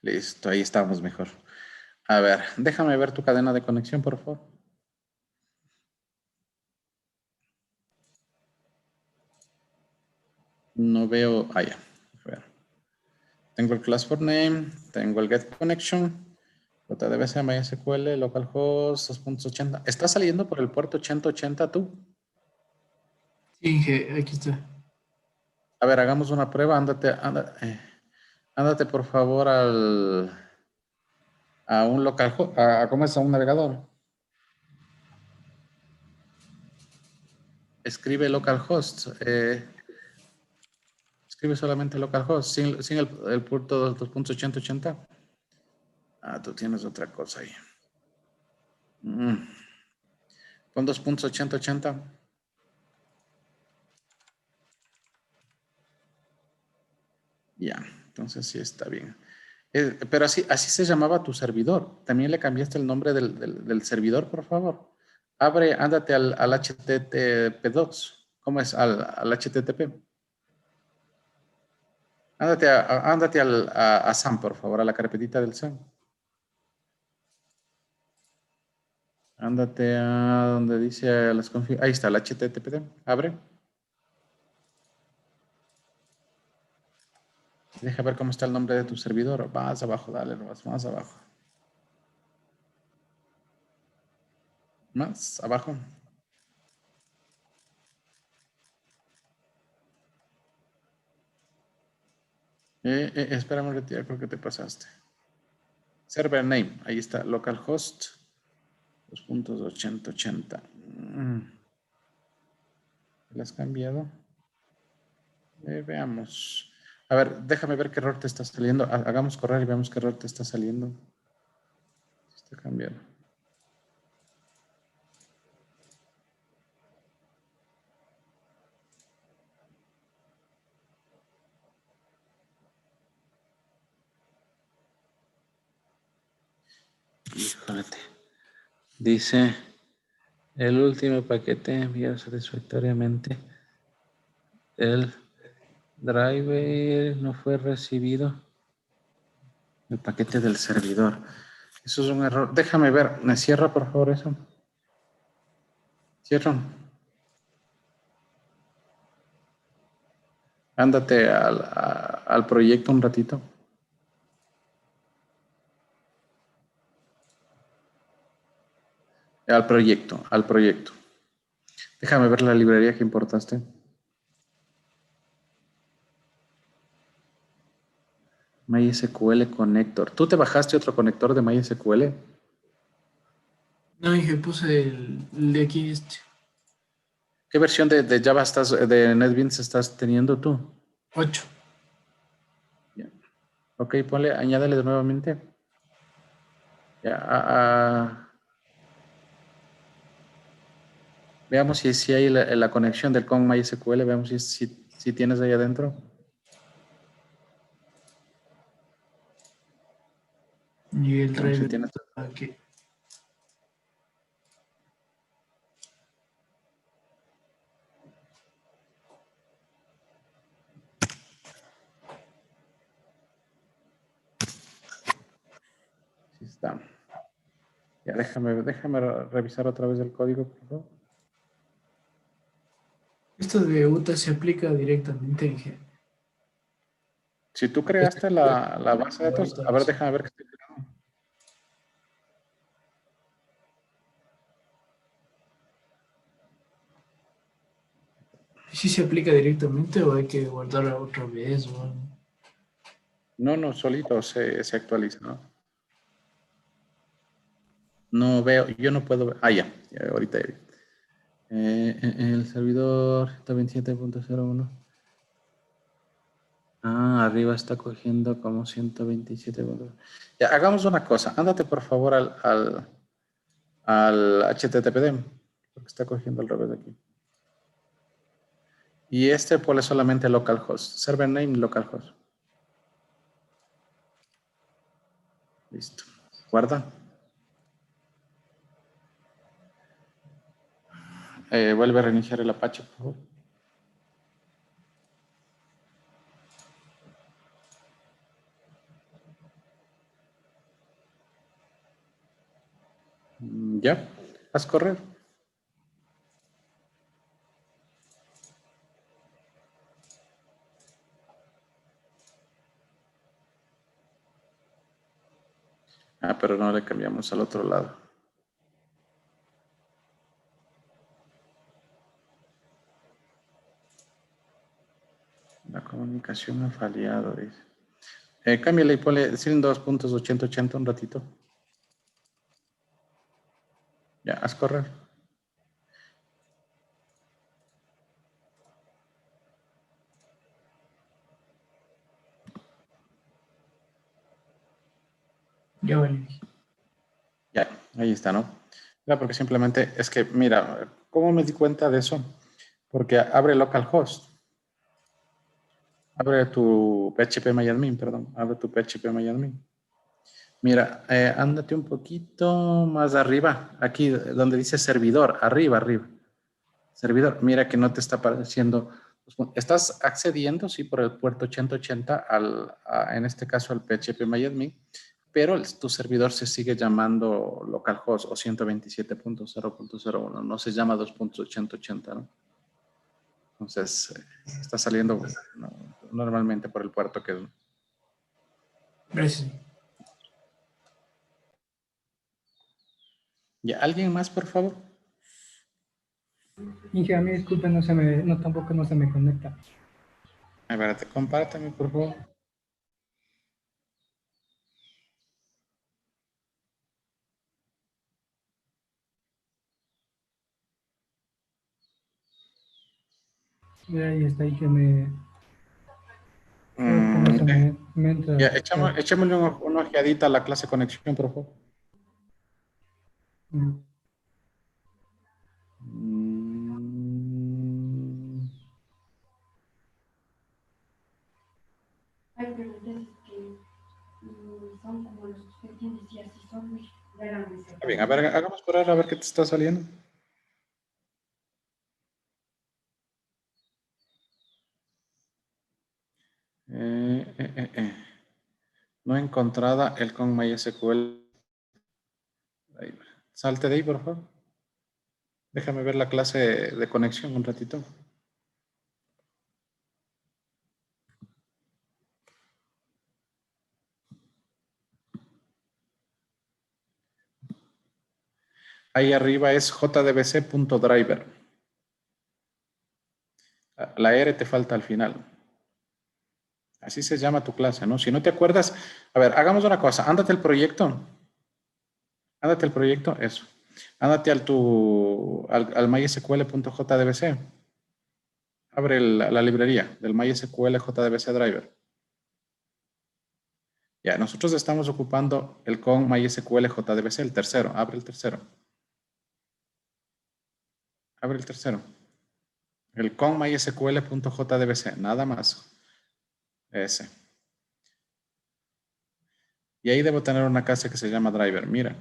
Listo, ahí estamos mejor. A ver, déjame ver tu cadena de conexión, por favor. No veo. Ah, ya. A ver. Tengo el class for name, tengo el get connection, JDBC, MySQL, localhost 2.80. ¿Está saliendo por el puerto 8080 tú? Sí, aquí está. A ver, hagamos una prueba. Ándate por favor a un localhost, ¿cómo es? A un navegador. Escribe localhost. Escribe solamente localhost, sin el puerto 2.8080. Ah, tú tienes otra cosa ahí. Con 2.8080. Ya, entonces sí está bien. Pero así se llamaba tu servidor. También le cambiaste el nombre del servidor, por favor. Ándate al HTTP2. ¿Cómo es? Al HTTP. Ándate a SAM, por favor, a la carpetita del SAM. Ándate a donde dice las ahí está el HTTPD. Abre. Deja ver cómo está el nombre de tu servidor. Más abajo, dale, más abajo. Más abajo. Espérame un ratito, creo que te pasaste. Server name, ahí está, localhost 2.8080. ¿Lo has cambiado? Veamos. A ver, déjame ver qué error te está saliendo. Hagamos correr y veamos qué error te está saliendo. Está cambiando. Híjole. Dice, el último paquete enviado satisfactoriamente. El driver no fue recibido. El paquete del servidor. Eso es un error. Déjame ver. ¿Me cierra, por favor, eso? Cierra. Ándate al proyecto un ratito. Al proyecto. Déjame ver la librería que importaste. MySQL Connector. ¿Tú te bajaste otro conector de MySQL? No, dije, puse el de aquí, este. ¿Qué versión de Java de NetBeans estás teniendo tú? 8. Ya. Ok, añádele nuevamente. Ya, veamos si hay la conexión del con MySQL. Veamos si tienes ahí adentro. Y el Veamos si driver tienes. aquí. Sí está. Ya, déjame revisar otra vez el código, por favor. Esto de UTA se aplica directamente en G. Si tú creaste la base de datos, a ver, déjame ver que estoy creando. ¿Sí se aplica directamente o hay que guardarla otra vez o algo? No, solito se actualiza, ¿no? No veo, yo no puedo ver. Ya, ahorita ya vi. El servidor está 27.01. Arriba está cogiendo como 127. Ya, hagamos una cosa. Ándate por favor al HTTPD, porque está cogiendo al revés aquí. Y ponle solamente localhost. Server name localhost. Listo. Guarda. Vuelve a reiniciar el Apache, por favor. Ya. Haz correr. Pero no le cambiamos al otro lado. La comunicación ha fallado, dice. Cámbiale y ponle 2.8080 un ratito. Ya, haz correr. Ya vale. Ya, ahí está, ¿no? Mira, porque simplemente es que, mira, ¿cómo me di cuenta de eso? Porque abre localhost. Abre tu phpMyAdmin, perdón. Abre tu phpMyAdmin. Mira, ándate un poquito más arriba, aquí donde dice servidor, arriba. Servidor, mira que no te está apareciendo. Estás accediendo, sí, por el puerto 8080 en este caso al phpMyAdmin, pero tu servidor se sigue llamando localhost o 127.0.01, no se llama 2.8080, ¿no? Entonces, está saliendo normalmente por el puerto que es. Gracias. ¿Ya alguien más, por favor? Inge, a mí disculpe, tampoco no se me conecta. A ver, compárteme, por favor. Y ahí está, ahí que creo que no se me entra. Ya, echémosle una ojeadita a la clase conexión, por favor. Mm. Hay preguntas que son como los que usted tiene, si así son muy grandes. Está bien, a ver, hagamos por ahora a ver qué te está saliendo. No encontrada el con MySQL. Ahí, salte de ahí, por favor. Déjame ver la clase de conexión un ratito. Ahí arriba es jdbc.driver. La R te falta al final. Así se llama tu clase, ¿no? Si no te acuerdas, a ver, hagamos una cosa. Ándate el proyecto. Ándate el proyecto, eso. Ándate al mysql.jdbc. Abre la librería del MySQL JDBC Driver. Ya, nosotros estamos ocupando el con MySQL JDBC, el tercero. Abre el tercero. Abre el tercero. El con mysql.jdbc, nada más. Ese. Y ahí debo tener una clase que se llama driver. Mira.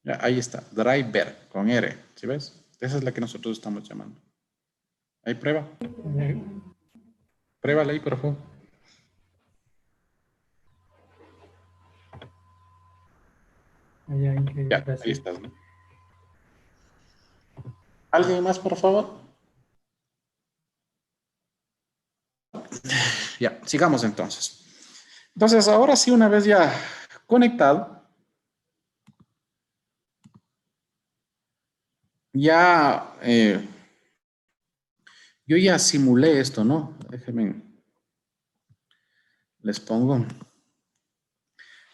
Ya, ahí está. Driver, con R. ¿Sí ves? Esa es la que nosotros estamos llamando. Ahí prueba. Pruébala ahí, por favor. Allá, Inge, Ya, gracias. ahí estás, ¿no? ¿Alguien más, por favor? Ya, sigamos entonces. Entonces, ahora sí, una vez ya conectado, ya yo ya simulé esto, ¿no? Déjenme, les pongo.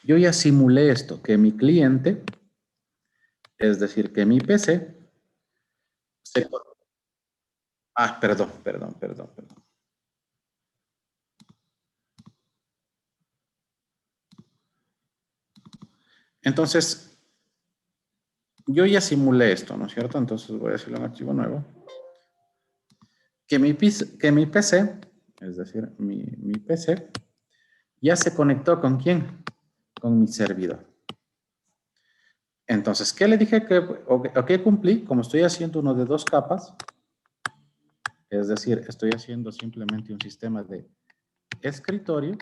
Yo ya simulé esto, que mi cliente, es decir, que mi PC, perdón. Entonces, yo ya simulé esto, ¿no es cierto? Entonces voy a decirle un archivo nuevo. Que mi PC, es decir, mi PC, ya se conectó ¿con quién? Con mi servidor. Entonces, ¿qué le dije o qué cumplí? Como estoy haciendo uno de dos capas, es decir, estoy haciendo simplemente un sistema de escritorio,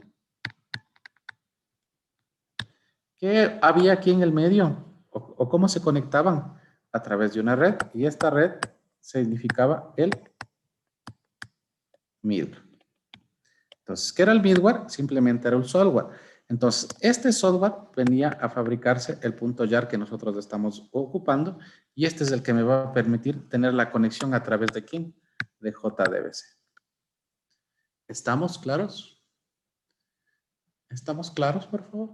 ¿qué había aquí en el medio? ¿O cómo se conectaban? A través de una red, y esta red significaba el middleware. Entonces, ¿qué era el middleware? Simplemente era un software. Entonces, este software venía a fabricarse el .jar que nosotros estamos ocupando, y este es el que me va a permitir tener la conexión a través de ¿quién? De JDBC. ¿Estamos claros? ¿Estamos claros, por favor?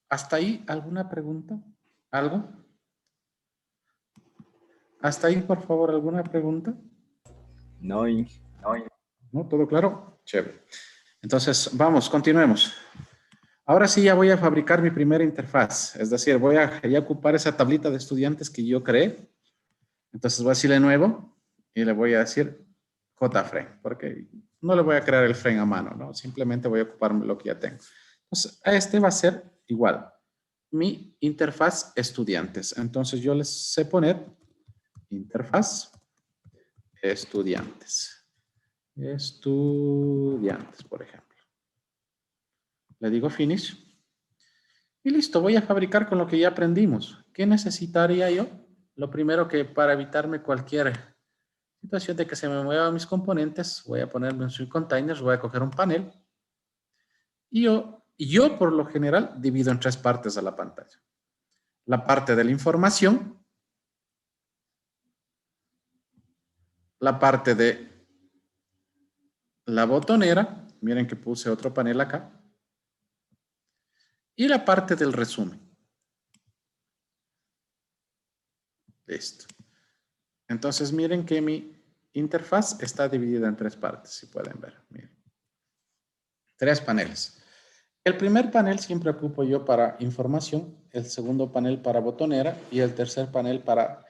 ¿Hasta ahí alguna pregunta? ¿Algo? ¿Hasta ahí, por favor, alguna pregunta? No. ¿No? ¿Todo claro? Chévere. Entonces, vamos, continuemos. Ahora sí ya voy a fabricar mi primera interfaz. Es decir, voy a ya ocupar esa tablita de estudiantes que yo creé. Entonces voy a decirle nuevo y le voy a decir JFrame, porque no le voy a crear el frame a mano, ¿no? Simplemente voy a ocupar lo que ya tengo. Entonces, a este va a ser igual. Mi interfaz estudiantes. Entonces yo les sé poner interfaz estudiantes. Estudiantes. estudiantes, por ejemplo. Le digo finish. Y listo, voy a fabricar con lo que ya aprendimos. ¿Qué necesitaría yo? Lo primero que para evitarme cualquier situación de que se me muevan mis componentes, voy a ponerme en swing containers, voy a coger un panel. Y yo por lo general divido en 3 partes a la pantalla. La parte de la información, la parte de la botonera, miren que puse otro panel acá, y la parte del resumen. Listo. Entonces miren que mi interfaz está dividida en 3 partes, si pueden ver. Miren. 3 paneles. El primer panel siempre ocupo yo para información, el segundo panel para botonera y el tercer panel para,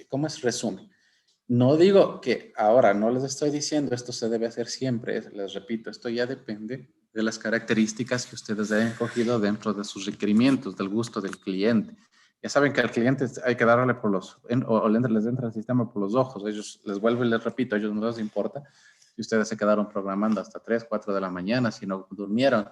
¿cómo es? Resumen. No digo que ahora, no les estoy diciendo esto se debe hacer siempre, les repito, esto ya depende de las características que ustedes hayan cogido dentro de sus requerimientos, del gusto del cliente. Ya saben que al cliente hay que darle por los, o les entra el sistema por los ojos, ellos les vuelvo y les repito, a ellos no les importa. Y ustedes se quedaron programando hasta 3, 4 de la mañana, si no durmieron.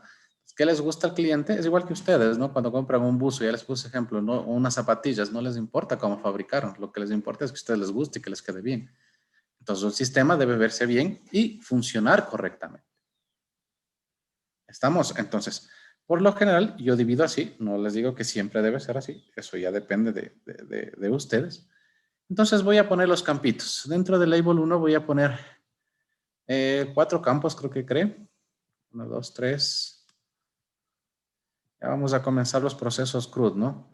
¿Qué les gusta al cliente? Es igual que ustedes, ¿no? Cuando compran un buzo, ya les puse ejemplo, ¿no? Unas zapatillas, no les importa cómo fabricaron. Lo que les importa es que a ustedes les guste y que les quede bien. Entonces, el sistema debe verse bien y funcionar correctamente. ¿Estamos? Entonces, por lo general, yo divido así. No les digo que siempre debe ser así. Eso ya depende de ustedes. Entonces, voy a poner los campitos. Dentro del label 1 voy a poner 4 campos, creo que cree. 1, 2, 3. Ya vamos a comenzar los procesos CRUD, ¿no?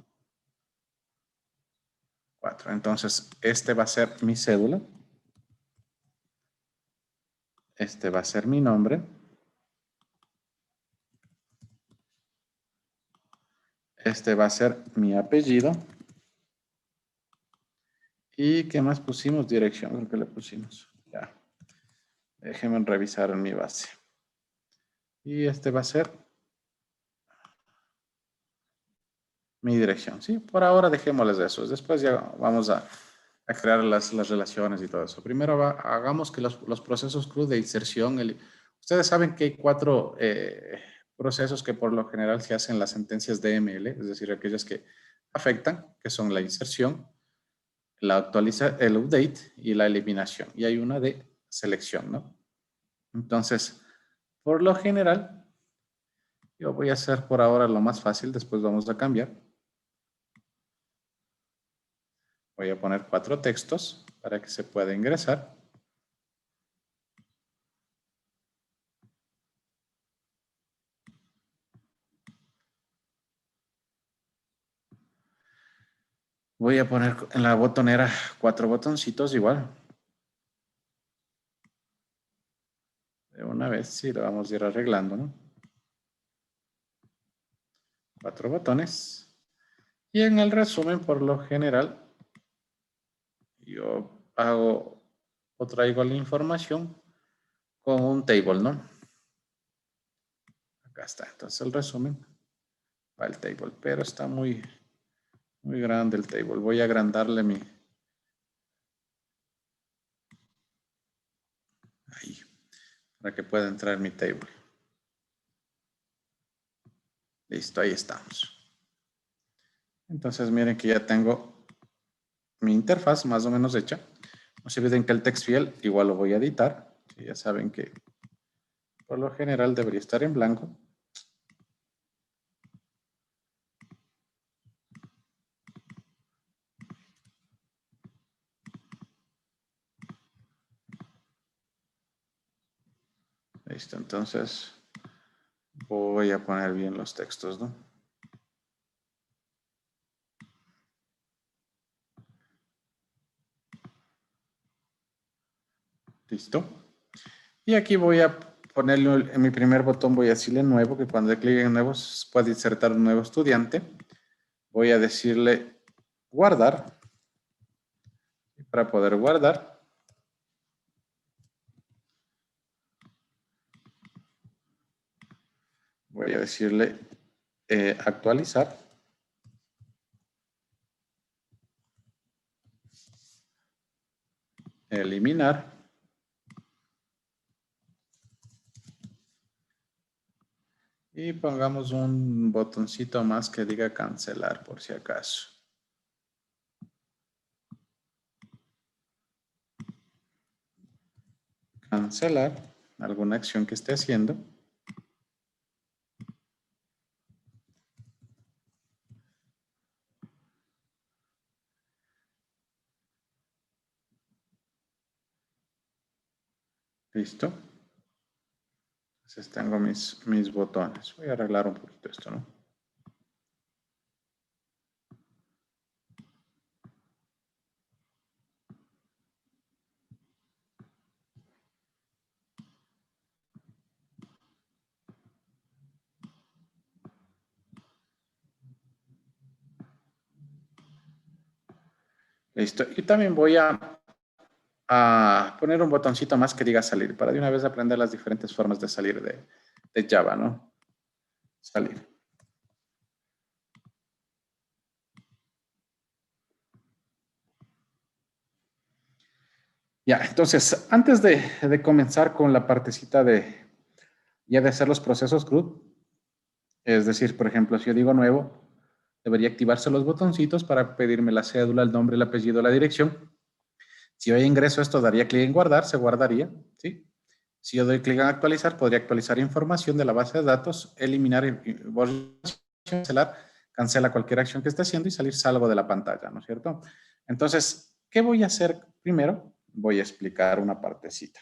4. Entonces, este va a ser mi cédula. Este va a ser mi nombre. Este va a ser mi apellido. ¿Y qué más pusimos? Dirección, creo que le pusimos. Ya. Déjenme revisar en mi base. Y este va a ser mi dirección. Sí, por ahora dejémosles eso. Después ya vamos a crear las relaciones y todo eso. Primero hagamos que los procesos CRUD de inserción. Ustedes saben que hay 4 procesos que por lo general se hacen las sentencias DML, es decir, aquellas que afectan, que son la inserción, el update y la eliminación. Y hay una de selección, ¿no? Entonces, por lo general, yo voy a hacer por ahora lo más fácil, después vamos a cambiar. Voy a poner 4 textos para que se pueda ingresar. Voy a poner en la botonera 4 botoncitos igual. De una vez, sí, lo vamos a ir arreglando, ¿no? 4 botones. Y en el resumen, por lo general, yo hago o traigo la información con un table, ¿no? Acá está. Entonces el resumen va al table, pero está muy grande el table. Voy a agrandarle ahí, para que pueda entrar mi table. Listo, ahí estamos. Entonces miren que ya tengo mi interfaz más o menos hecha. No se olviden que el text field igual lo voy a editar. Ya saben que por lo general debería estar en blanco. Listo, entonces voy a poner bien los textos, ¿no? Listo. Y aquí voy a ponerle en mi primer botón, voy a decirle nuevo, que cuando le clic en nuevo puede insertar un nuevo estudiante. Voy a decirle guardar. Y para poder guardar, voy a decirle actualizar. Eliminar. Y pongamos un botoncito más que diga cancelar por si acaso. Cancelar alguna acción que esté haciendo. Listo. Entonces tengo mis botones. Voy a arreglar un poquito esto, ¿no? Listo. Y también voy a poner un botoncito más que diga salir, para de una vez aprender las diferentes formas de salir de Java, ¿no? Salir. Ya, entonces, antes de comenzar con la partecita ya de hacer los procesos CRUD, es decir, por ejemplo, si yo digo nuevo, debería activarse los botoncitos para pedirme la cédula, el nombre, el apellido, la dirección. Si yo ingreso esto, daría clic en guardar, se guardaría, ¿sí? Si yo doy clic en actualizar, podría actualizar información de la base de datos, eliminar, cancelar, cancela cualquier acción que esté haciendo y salgo de la pantalla, ¿no es cierto? Entonces, ¿qué voy a hacer primero? Voy a explicar una partecita.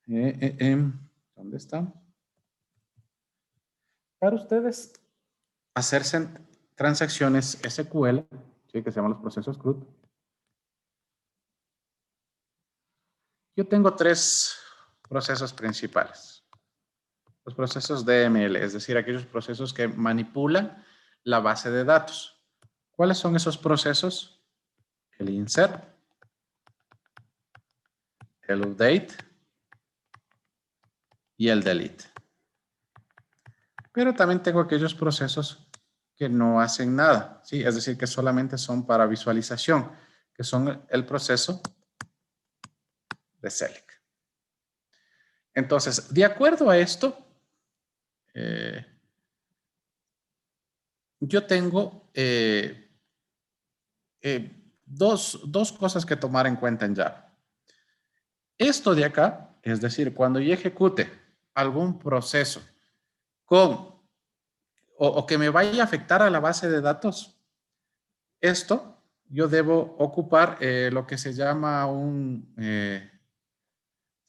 ¿Dónde está? Para ustedes hacerse transacciones SQL, ¿sí? Que se llaman los procesos CRUD. Yo tengo 3 procesos principales. Los procesos DML, es decir, aquellos procesos que manipulan la base de datos. ¿Cuáles son esos procesos? El insert, el update y el delete. Pero también tengo aquellos procesos que no hacen nada, ¿sí? Es decir, que solamente son para visualización, que son el proceso de select. Entonces, de acuerdo a esto, yo tengo dos cosas que tomar en cuenta en Java. Esto de acá, es decir, cuando yo ejecute algún proceso o que me vaya a afectar a la base de datos, esto yo debo ocupar lo que se llama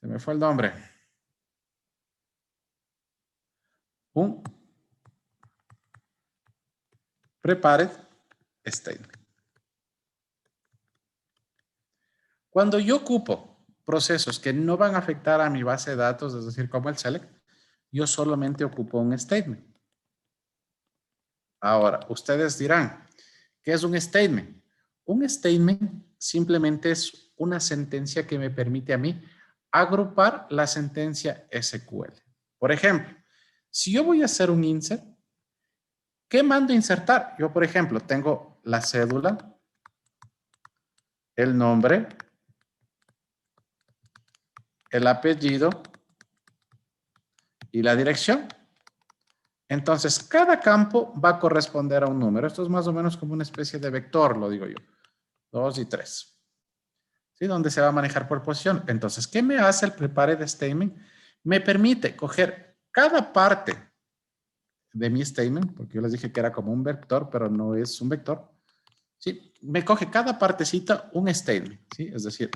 se me fue el nombre, un prepared statement. Cuando yo ocupo procesos que no van a afectar a mi base de datos, es decir, como el select, yo solamente ocupo un statement. Ahora, ustedes dirán, ¿qué es un statement? Un statement simplemente es una sentencia que me permite a mí agrupar la sentencia SQL. Por ejemplo, si yo voy a hacer un insert, ¿qué mando a insertar? Yo, por ejemplo, tengo la cédula, el nombre, el apellido y la dirección. Entonces, cada campo va a corresponder a un número. Esto es más o menos como una especie de vector, lo digo yo. 2 y 3. ¿Sí? Donde se va a manejar por posición. Entonces, ¿qué me hace el prepared statement? Me permite coger cada parte de mi statement, porque yo les dije que era como un vector, pero no es un vector. ¿Sí? Me coge cada partecita un statement, ¿sí? Es decir,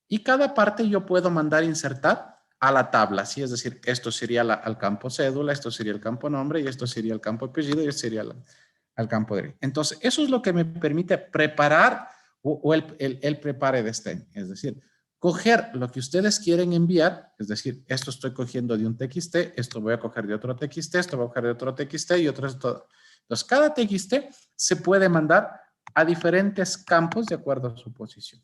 y cada parte yo puedo mandar insertar a la tabla, ¿sí? Es decir, esto sería al campo cédula, esto sería el campo nombre, y esto sería el campo apellido, y esto sería al campo de... Entonces, eso es lo que me permite preparar o el prepare de statement. Es decir, coger lo que ustedes quieren enviar, es decir, esto estoy cogiendo de un TXT, esto voy a coger de otro TXT, esto voy a coger de otro TXT y otro... Entonces, cada TXT se puede mandar a diferentes campos de acuerdo a su posición.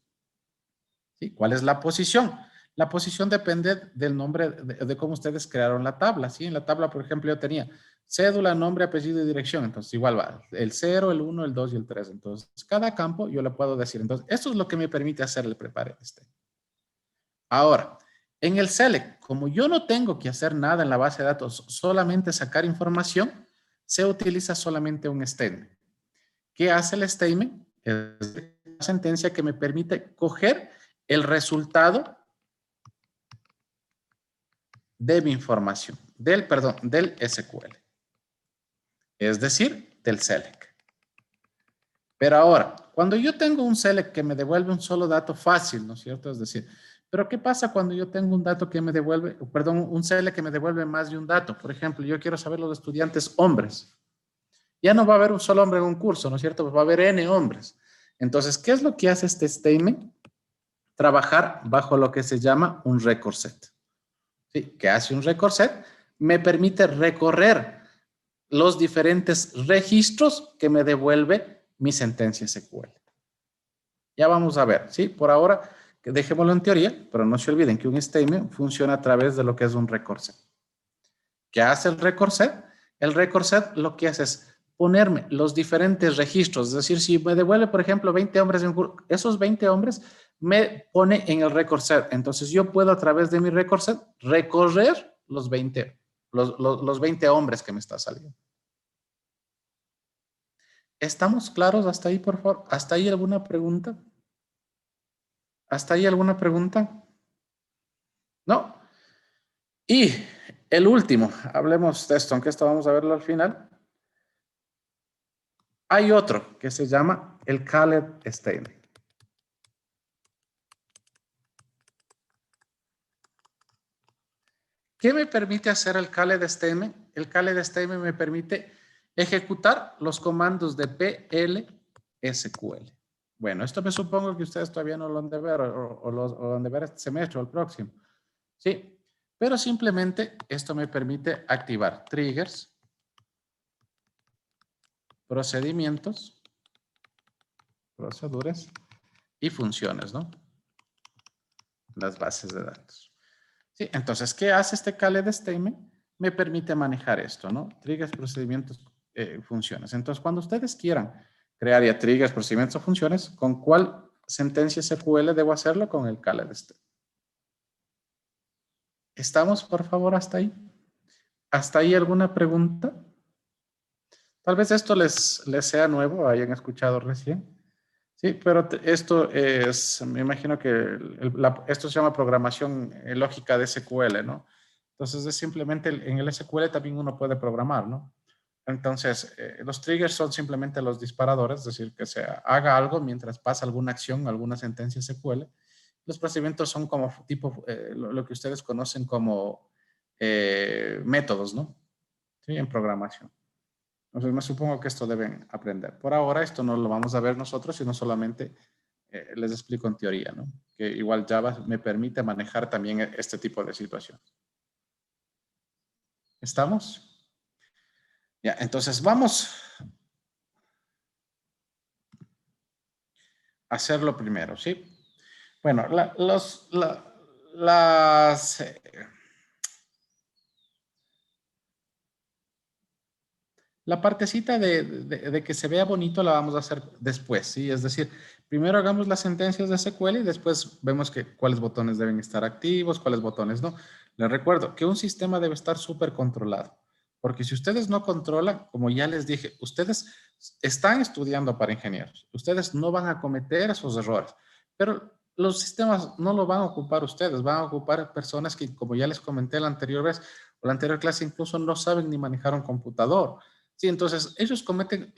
¿Sí? ¿Cuál es la posición? La posición depende del nombre, de cómo ustedes crearon la tabla. ¿Sí? En la tabla, por ejemplo, yo tenía cédula, nombre, apellido y dirección. Entonces, igual va el 0, el 1, el 2 y el 3. Entonces, cada campo yo le puedo decir. Entonces, esto es lo que me permite hacer el prepare este. Ahora, En el select, como yo no tengo que hacer nada en la base de datos, solamente sacar información, se utiliza solamente un statement. ¿Qué hace el statement? Es una sentencia que me permite coger el resultado de mi información, del SQL. Es decir, del select. Pero ahora, cuando yo tengo un select que me devuelve un solo dato fácil, ¿no es cierto? Es decir, pero ¿qué pasa cuando yo tengo un dato que me devuelve, perdón, un select que me devuelve más de un dato? Por ejemplo, yo quiero saber los estudiantes hombres. Ya no va a haber un solo hombre en un curso, ¿no es cierto? Va a haber N hombres. Entonces, ¿qué es lo que hace este statement? Trabajar bajo lo que se llama un record set. ¿Sí? ¿Qué hace un record set? Me permite recorrer los diferentes registros que me devuelve mi sentencia SQL. Ya vamos a ver, ¿sí? Por ahora, dejémoslo en teoría, pero no se olviden que un statement funciona a través de lo que es un record set. ¿Qué hace el record set? El record set lo que hace es ponerme los diferentes registros, es decir, si me devuelve, por ejemplo, 20 hombres, esos 20 hombres me pone en el record set. Entonces yo puedo a través de mi record set recorrer los 20 hombres que me está saliendo. ¿Estamos claros hasta ahí, por favor? ¿Hasta ahí alguna pregunta? ¿Hasta ahí alguna pregunta? ¿No? Y el último, hablemos de esto, aunque esto vamos a verlo al final. Hay otro que se llama el called statement. ¿Qué me permite hacer el called statement? El called statement me permite ejecutar los comandos de PL/SQL. Bueno, esto me supongo que ustedes todavía no lo han de ver o lo han de ver este semestre o el próximo. Sí, pero simplemente esto me permite activar triggers, procedimientos, proceduras y funciones, ¿no? Las bases de datos. Sí, entonces, ¿qué hace este called statement? Me permite manejar esto, ¿no? Triggers, procedimientos, funciones. Entonces, cuando ustedes quieran crear ya triggers, procedimientos o funciones, ¿con cuál sentencia SQL debo hacerlo? Con el called statement. ¿Estamos, por favor, hasta ahí? ¿Hasta ahí alguna pregunta? Tal vez esto les sea nuevo, hayan escuchado recién. Sí, pero esto es, me imagino que esto se llama programación lógica de SQL, ¿no? Entonces es simplemente en el SQL también uno puede programar, ¿no? Entonces, los triggers son simplemente los disparadores, es decir, que se haga algo mientras pasa alguna acción, alguna sentencia SQL. Los procedimientos son como tipo, lo que ustedes conocen como métodos, ¿no? Sí, en programación. Entonces me supongo que esto deben aprender. Por ahora esto no lo vamos a ver nosotros, sino solamente les explico en teoría, ¿no? Que igual Java me permite manejar también este tipo de situaciones. ¿Estamos? Ya, entonces vamos a hacerlo primero, ¿sí? Bueno, la partecita de que se vea bonito la vamos a hacer después, ¿sí? Es decir, primero hagamos las sentencias de SQL y después vemos cuáles botones deben estar activos, cuáles botones no. Les recuerdo que un sistema debe estar súper controlado, porque si ustedes no controlan, como ya les dije, ustedes están estudiando para ingenieros, ustedes no van a cometer esos errores, pero los sistemas no lo van a ocupar ustedes, van a ocupar personas que, como ya les comenté la anterior vez, o la anterior clase, incluso no saben ni manejar un computador. Sí, entonces ellos cometen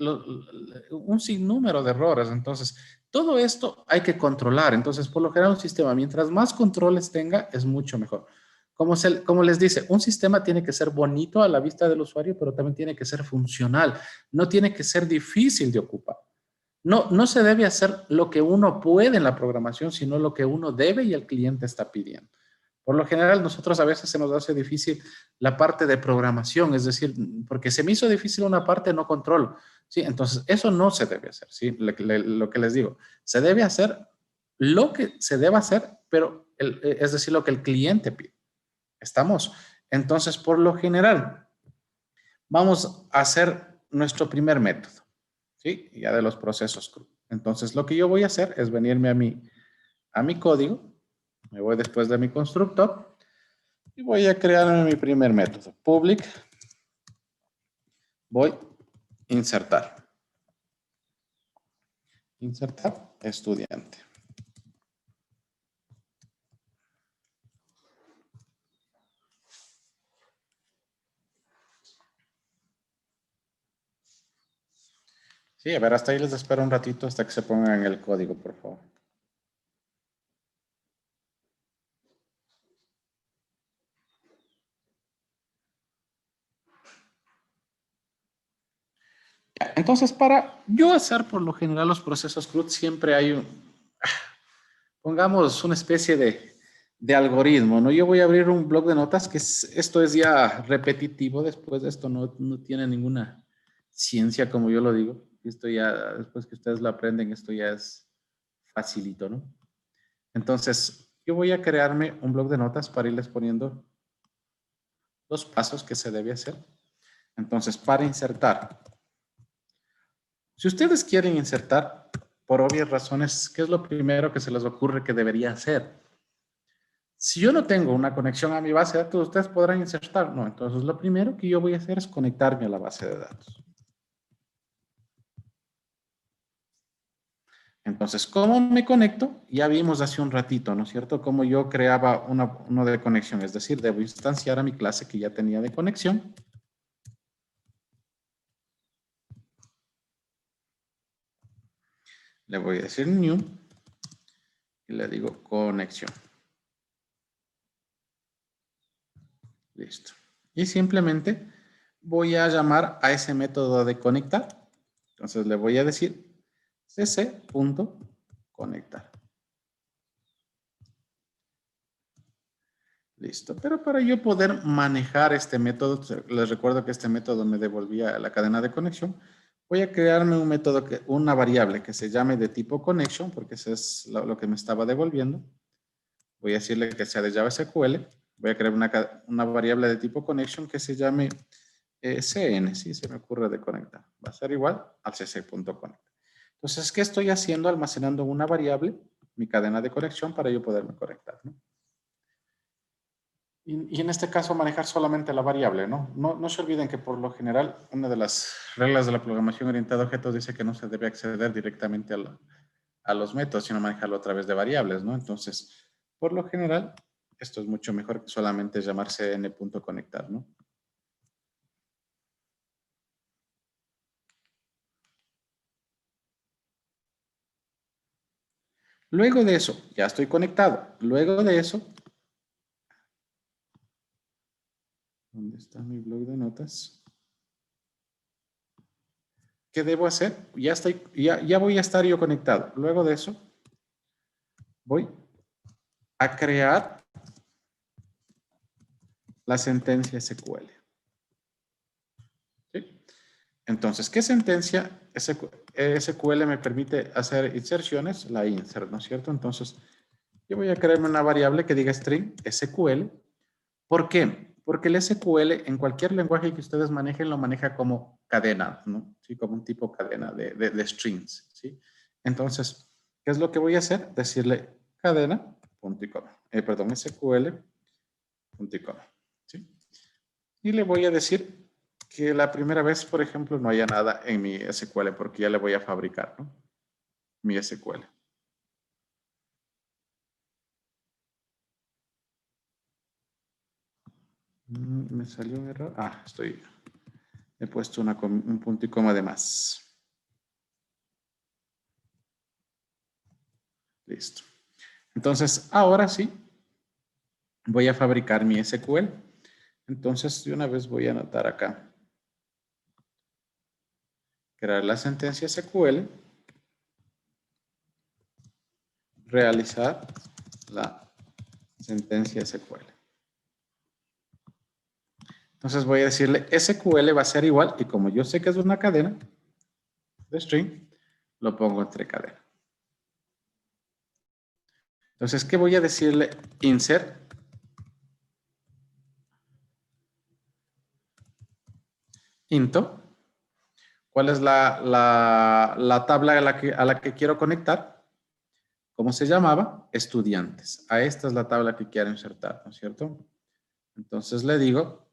un sinnúmero de errores. Entonces, todo esto hay que controlar. Entonces, por lo general, un sistema, mientras más controles tenga, es mucho mejor. Como les dice, un sistema tiene que ser bonito a la vista del usuario, pero también tiene que ser funcional. No tiene que ser difícil de ocupar. No se debe hacer lo que uno puede en la programación, sino lo que uno debe y el cliente está pidiendo. Por lo general, nosotros a veces se nos hace difícil la parte de programación, es decir, porque se me hizo difícil una parte, no controlo. Sí, entonces eso no se debe hacer, ¿sí? Lo que les digo, se debe hacer lo que se debe hacer, pero es decir, lo que el cliente pide. ¿Estamos? Entonces, por lo general, vamos a hacer nuestro primer método, ¿sí? Ya de los procesos. Entonces, lo que yo voy a hacer es venirme a mi código. Me voy después de mi constructor Y voy a crear mi primer método. Public. Voy a insertar. Insertar estudiante. Sí, a ver, hasta ahí les espero un ratito hasta que se pongan el código, por favor. Entonces, para yo hacer por lo general los procesos CRUD, siempre hay pongamos una especie de algoritmo, ¿no? Yo voy a abrir un blog de notas que esto es ya repetitivo, después de esto no tiene ninguna ciencia, como yo lo digo. Esto ya, después que ustedes lo aprenden, esto ya es facilito, ¿no? Entonces, yo voy a crearme un blog de notas para irles poniendo los pasos que se debe hacer. Entonces, para insertar. Si ustedes quieren insertar, por obvias razones, ¿qué es lo primero que se les ocurre que debería hacer? Si yo no tengo una conexión a mi base de datos, ustedes podrán insertar. No, entonces lo primero que yo voy a hacer es conectarme a la base de datos. Entonces, ¿cómo me conecto? Ya vimos hace un ratito, ¿no es cierto? Cómo yo creaba uno de conexión. Es decir, debo instanciar a mi clase que ya tenía de conexión. Le voy a decir new y le digo conexión. Listo. Y simplemente voy a llamar a ese método de conectar. Entonces le voy a decir cc.conectar. Listo. Pero para yo poder manejar este método, les recuerdo que este método me devolvía la cadena de conexión. Voy a crearme un método, una variable que se llame de tipo connection, porque eso es lo que me estaba devolviendo. Voy a decirle que sea de Java SQL. Voy a crear una variable de tipo connection que se llame cn, si se me ocurre de conectar. Va a ser igual al cc.conectar. Entonces, ¿qué estoy haciendo? Almacenando una variable, mi cadena de conexión, para yo poderme conectar, ¿no? Y en este caso manejar solamente la variable, ¿no? No se olviden que por lo general una de las reglas de la programación orientada a objetos dice que no se debe acceder directamente a los métodos, sino manejarlo a través de variables, ¿no? Entonces, por lo general, esto es mucho mejor que solamente llamarse n.conectar, ¿no? Luego de eso, ya estoy conectado. Luego de eso, ¿dónde está mi blog de notas? ¿Qué debo hacer? Ya voy a estar yo conectado. Luego de eso, voy a crear la sentencia SQL. ¿Sí? Entonces, ¿qué sentencia SQL me permite hacer inserciones? La insert, ¿no es cierto? Entonces, yo voy a crearme una variable que diga string SQL. ¿Por qué? Porque el SQL en cualquier lenguaje que ustedes manejen lo maneja como cadena, ¿no? Sí, como un tipo cadena de strings, ¿sí? Entonces, ¿qué es lo que voy a hacer? Decirle cadena, punto y coma. Perdón, SQL, punto y coma, ¿sí? Y le voy a decir que la primera vez, por ejemplo, no haya nada en mi SQL porque ya le voy a fabricar, ¿no? Mi SQL. Me salió un error. Ah, he puesto un punto y coma de más. Listo. Entonces, ahora sí, voy a fabricar mi SQL. Entonces, de una vez voy a anotar acá. Crear la sentencia SQL. Realizar la sentencia SQL. Entonces voy a decirle SQL va a ser igual, y como yo sé que es una cadena de string, lo pongo entre cadena. Entonces, ¿qué voy a decirle? Insert into. ¿Cuál es la tabla a la que quiero conectar? ¿Cómo se llamaba? Estudiantes. A esta es la tabla que quiero insertar, ¿no es cierto? Entonces le digo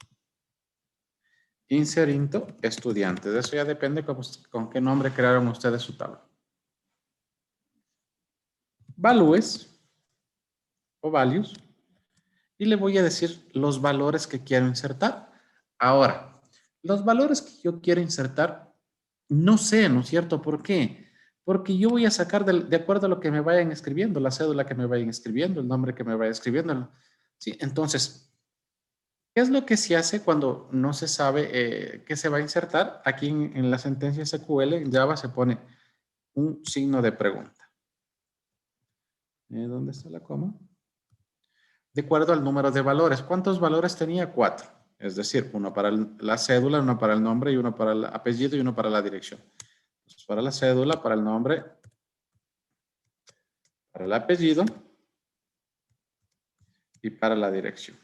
inserinto estudiante. De eso ya depende con qué nombre crearon ustedes su tabla. Values o values. Y le voy a decir los valores que quiero insertar. Ahora, los valores que yo quiero insertar, no sé, ¿no es cierto? ¿Por qué? Porque yo voy a sacar de acuerdo a lo que me vayan escribiendo, la cédula que me vayan escribiendo, el nombre que me vaya escribiendo. ¿Sí? Entonces, ¿qué es lo que se hace cuando no se sabe qué se va a insertar? Aquí en la sentencia SQL, en Java, se pone un signo de pregunta. ¿Dónde está la coma? De acuerdo al número de valores. ¿Cuántos valores tenía? 4. Es decir, uno para la cédula, uno para el nombre y uno para el apellido y uno para la dirección. Entonces, para la cédula, para el nombre, para el apellido y para la dirección.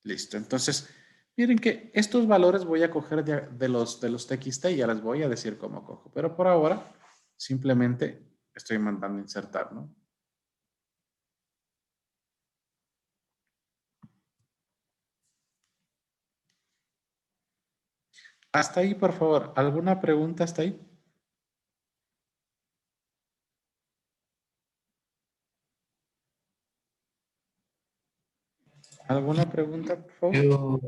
Listo. Entonces, miren que estos valores voy a coger de los TXT y ya les voy a decir cómo cojo. Pero por ahora, simplemente estoy mandando insertar, ¿no? Hasta ahí, por favor. ¿Alguna pregunta hasta ahí? ¿Alguna pregunta, por favor? Pero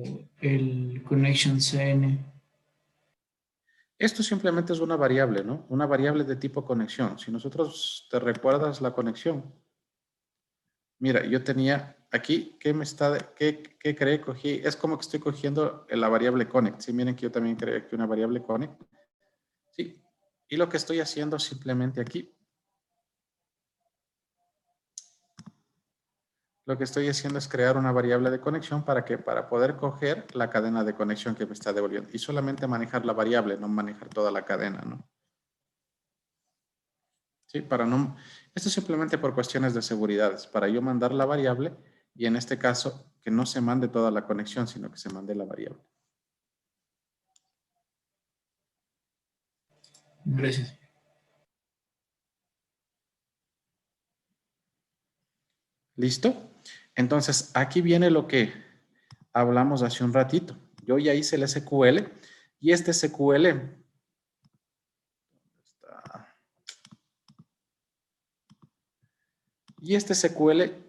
el connection CN. Esto simplemente es una variable, ¿no? Una variable de tipo conexión. Si nosotros te recuerdas la conexión, mira, yo tenía aquí, ¿qué creé? Cogí, es como que estoy cogiendo la variable connect. Sí, miren que yo también creé aquí una variable connect. Sí, y lo que estoy haciendo simplemente aquí, lo que estoy haciendo es crear una variable de conexión para que, para poder coger la cadena de conexión que me está devolviendo. Y solamente manejar la variable, no manejar toda la cadena, ¿no? Sí, para no, esto es simplemente por cuestiones de seguridad, para yo mandar la variable y en este caso que no se mande toda la conexión, sino que se mande la variable. Gracias. ¿Listo? Entonces, aquí viene lo que hablamos hace un ratito. Yo ya hice el SQL y este SQL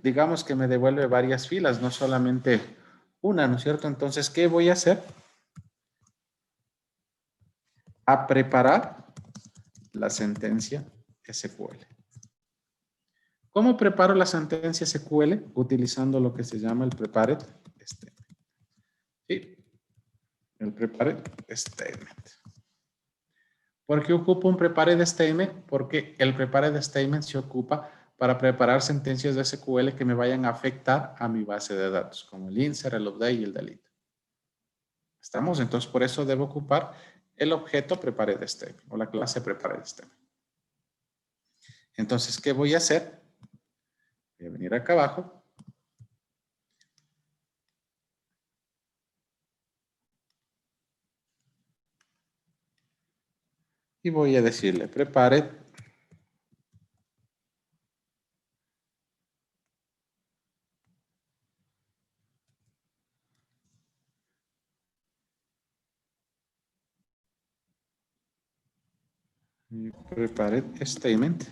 digamos que me devuelve varias filas, no solamente una, ¿no es cierto? Entonces, ¿qué voy a hacer? A preparar la sentencia SQL. ¿Cómo preparo la sentencia SQL? Utilizando lo que se llama el prepared statement. ¿Sí? El prepared statement. ¿Por qué ocupo un prepared statement? Porque el prepared statement se ocupa para preparar sentencias de SQL que me vayan a afectar a mi base de datos, como el insert, el update y el delete. ¿Estamos? Entonces, por eso debo ocupar el objeto prepared statement o la clase prepared statement. Entonces, ¿qué voy a hacer? Voy a venir acá abajo. Y voy a decirle prepared statement.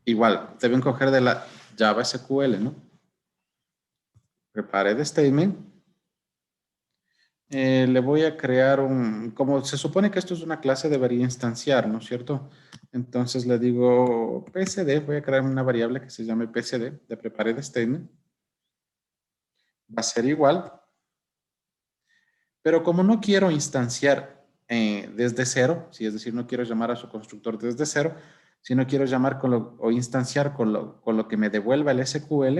Igual, deben coger de la Java SQL, ¿no? Prepared statement. Le voy a crear como se supone que esto es una clase, debería instanciar, ¿no es cierto? Entonces le digo pcd, voy a crear una variable que se llame pcd, de prepared statement. Va a ser igual. Pero como no quiero instanciar desde cero, es decir, no quiero llamar a su constructor desde cero, sino quiero llamar o instanciar con lo que me devuelva el SQL,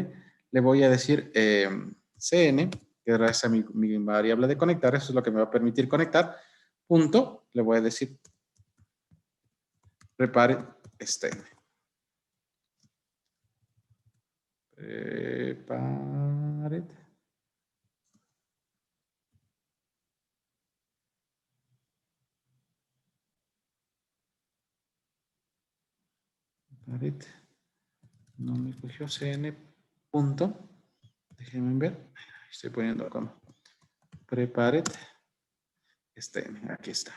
le voy a decir cn, que es esa mi variable de conectar, eso es lo que me va a permitir conectar, punto, le voy a decir prepare statement. Prepared. No me cogió cn punto. Déjenme ver. Estoy poniendo como prepared. Aquí está.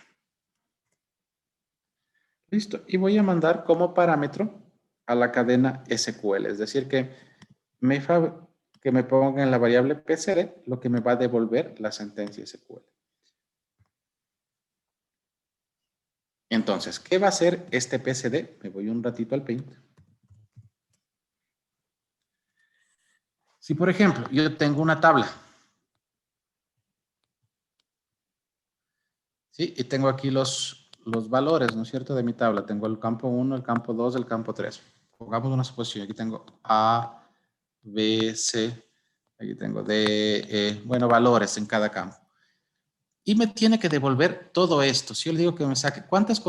Listo. Y voy a mandar como parámetro a la cadena SQL. Es decir, que me ponga en la variable PCD lo que me va a devolver la sentencia SQL. Entonces, ¿qué va a hacer este PCD? Me voy un ratito al Paint. Si, por ejemplo, yo tengo una tabla, ¿sí? Y tengo aquí los valores, ¿no es cierto?, de mi tabla. Tengo el campo 1, el campo 2, el campo 3. Pongamos una suposición. Aquí tengo A, B, C. Aquí tengo D, E. Bueno, valores en cada campo. Y me tiene que devolver todo esto. Si yo le digo que me saque, ¿cuántas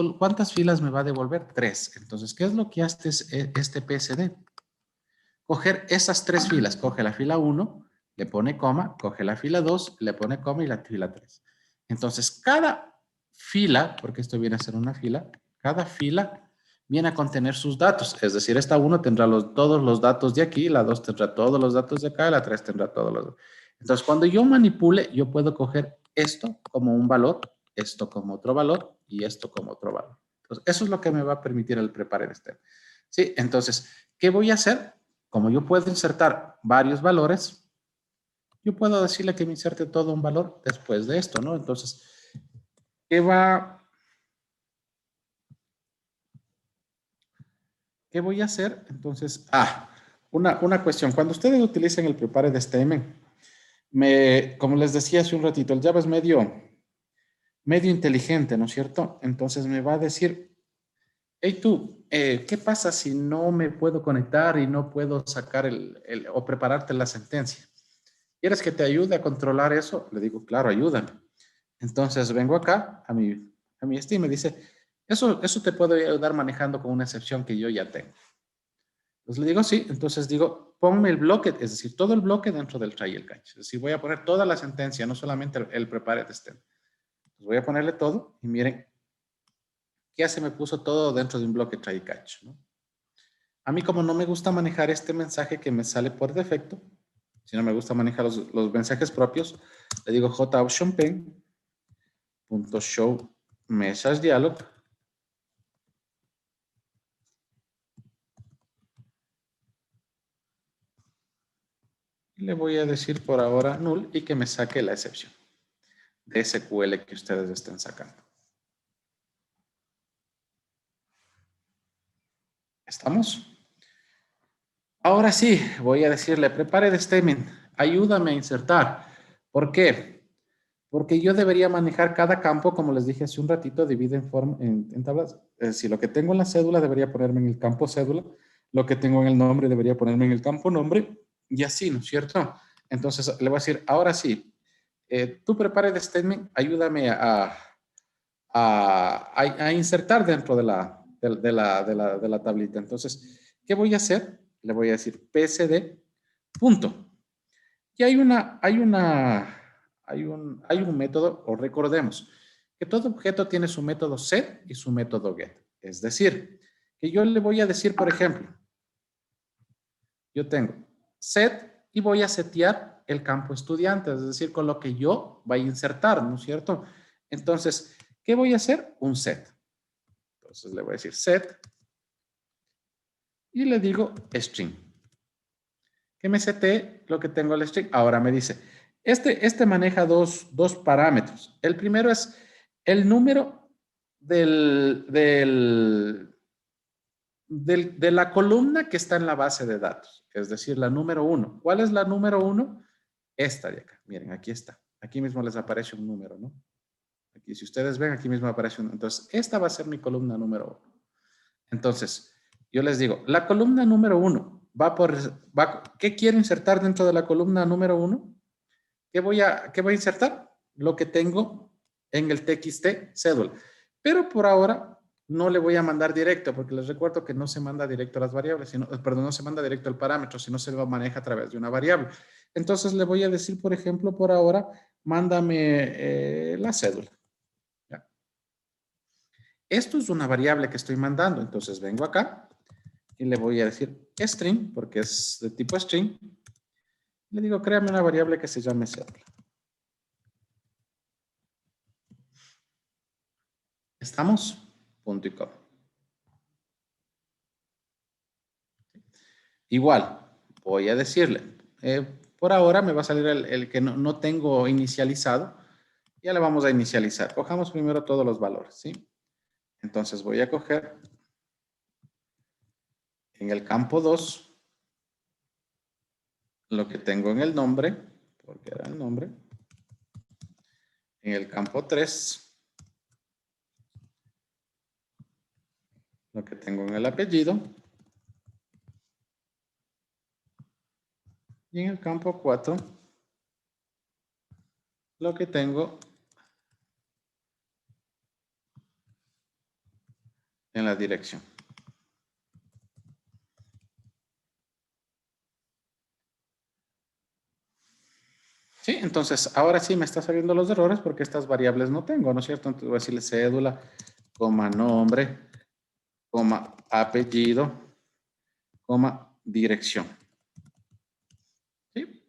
filas me va a devolver? 3. Entonces, ¿qué es lo que hace este PSD? Coger esas 3 filas. Coge la fila 1, le pone coma, coge la fila 2, le pone coma y la fila 3. Entonces, cada fila, porque esto viene a ser una fila, cada fila viene a contener sus datos. Es decir, esta 1 tendrá todos los datos de aquí, la 2 tendrá todos los datos de acá, la 3 tendrá todos los datos. Entonces, cuando yo manipule, yo puedo coger esto como un valor, esto como otro valor y esto como otro valor. Entonces, eso es lo que me va a permitir el preparar este. ¿Sí? Entonces, ¿qué voy a hacer? Como yo puedo insertar varios valores, yo puedo decirle que me inserte todo un valor después de esto, ¿no? Entonces, ¿qué voy a hacer? Entonces, una cuestión. Cuando ustedes utilicen el prepare statement, como les decía hace un ratito, el Java es medio inteligente, ¿no es cierto? Entonces me va a decir, hey tú, ¿qué pasa si no me puedo conectar y no puedo sacar o prepararte la sentencia? ¿Quieres que te ayude a controlar eso? Le digo, claro, ayúdame. Entonces vengo acá a mi Steam y me dice, eso te puedo ayudar manejando con una excepción que yo ya tengo. Entonces le digo, sí. Entonces digo, ponme el bloque, es decir, todo el bloque dentro del try y el catch. Es decir, voy a poner toda la sentencia, no solamente el prepare stem. Entonces voy a ponerle todo y miren, ya se me puso todo dentro de un bloque try y catch, ¿no? A mí, como no me gusta manejar este mensaje que me sale por defecto, si no me gusta manejar los mensajes propios, le digo joptionpen.show message dialog. Y le voy a decir por ahora null y que me saque la excepción de SQL que ustedes estén sacando. ¿Estamos? Ahora sí, voy a decirle, prepare el statement, ayúdame a insertar. ¿Por qué? Porque yo debería manejar cada campo, como les dije hace un ratito, divide en tablas. Es decir, lo que tengo en la cédula debería ponerme en el campo cédula, lo que tengo en el nombre debería ponerme en el campo nombre, y así, ¿no es cierto? Entonces, le voy a decir, ahora sí, tú prepara el statement, ayúdame a insertar dentro de la tablita. Entonces, ¿qué voy a hacer? Le voy a decir pcd, punto. Y hay un método, o recordemos, que todo objeto tiene su método set y su método get. Es decir, que yo le voy a decir, por ejemplo, yo tengo set y voy a setear el campo estudiante, es decir, con lo que yo voy a insertar, ¿no es cierto? Entonces, ¿qué voy a hacer? Un set. Entonces le voy a decir set y le digo string. Que me setee lo que tengo el string. Ahora me dice, este maneja dos parámetros. El primero es el número de la columna que está en la base de datos, es decir, la número 1. ¿Cuál es la número 1? Esta de acá. Miren, aquí está. Aquí mismo les aparece un número, ¿no? Aquí, si ustedes ven, aquí mismo aparece un. Entonces, esta va a ser mi columna número 1. Entonces, yo les digo, la columna número 1 ¿qué quiero insertar dentro de la columna número 1? ¿Qué voy a insertar? Lo que tengo en el txt cédula. Pero por ahora no le voy a mandar directo, porque les recuerdo que no se manda directo a las variables, no se manda directo al parámetro, sino se lo maneja a través de una variable. Entonces le voy a decir, por ejemplo, por ahora, mándame la cédula. Esto es una variable que estoy mandando. Entonces vengo acá, y le voy a decir string, porque es de tipo string. Le digo, créame una variable que se llame cédula. ¿Estamos? Punto y coma. Igual, voy a decirle, por ahora me va a salir el que no tengo inicializado. Ya le vamos a inicializar. Cojamos primero todos los valores, ¿sí? Entonces voy a coger en el campo 2 lo que tengo en el nombre, porque era el nombre. En el campo 3 lo que tengo en el apellido. Y en el campo 4 lo que tengo en la dirección. Sí, entonces ahora sí me está saliendo los errores porque estas variables no tengo, ¿no es cierto? Entonces voy a decirle cédula, coma nombre, coma apellido, coma dirección. ¿Sí?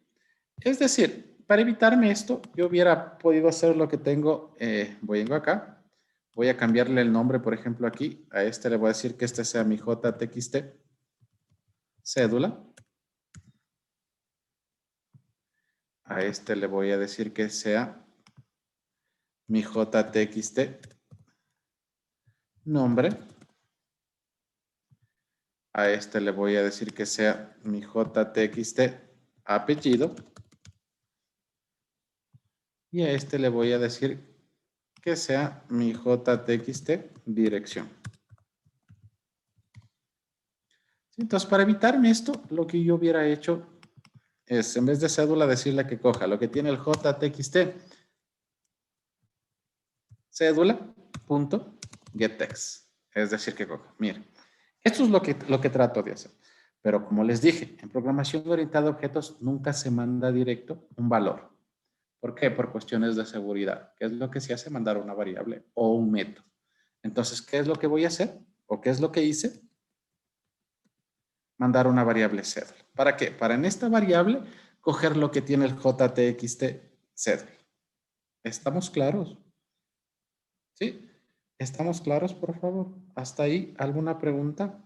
Es decir, para evitarme esto, yo hubiera podido hacer lo que tengo, vengo acá, voy a cambiarle el nombre, por ejemplo, aquí, a este le voy a decir que este sea mi JTXT cédula. A este le voy a decir que sea mi JTXT nombre. A este le voy a decir que sea mi JTXT apellido. Y a este le voy a decir que sea mi JTXT dirección. Entonces, para evitarme esto, lo que yo hubiera hecho es, en vez de cédula, decirle que coja lo que tiene el JTXT cédula.getText. Es decir, que coja. Miren, esto es lo que trato de hacer. Pero como les dije, en programación orientada a objetos nunca se manda directo un valor. ¿Por qué? Por cuestiones de seguridad. ¿Qué es lo que se hace? Mandar una variable o un método. Entonces, ¿qué es lo que voy a hacer? ¿O qué es lo que hice? Mandar una variable cédula. ¿Para qué? Para en esta variable coger lo que tiene el JTXT cédula. ¿Estamos claros? ¿Sí? ¿Estamos claros, por favor? ¿Hasta ahí alguna pregunta?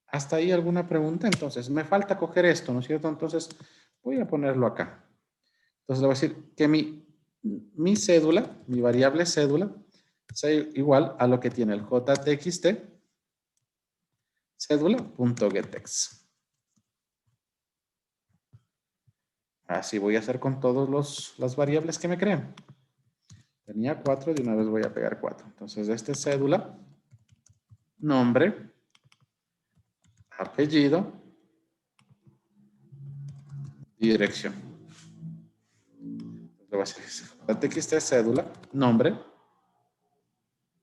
¿Hasta ahí alguna pregunta? Entonces, me falta coger esto, ¿no es cierto? Entonces, voy a ponerlo acá. Entonces, le voy a decir que mi cédula, mi variable cédula, sea igual a lo que tiene el JTXT cédula.getText. Así voy a hacer con todas las variables que me crean. Tenía 4, de una vez voy a pegar 4. Entonces, este es cédula, nombre, apellido, dirección. Entonces, le voy a decir JTXT cédula, nombre,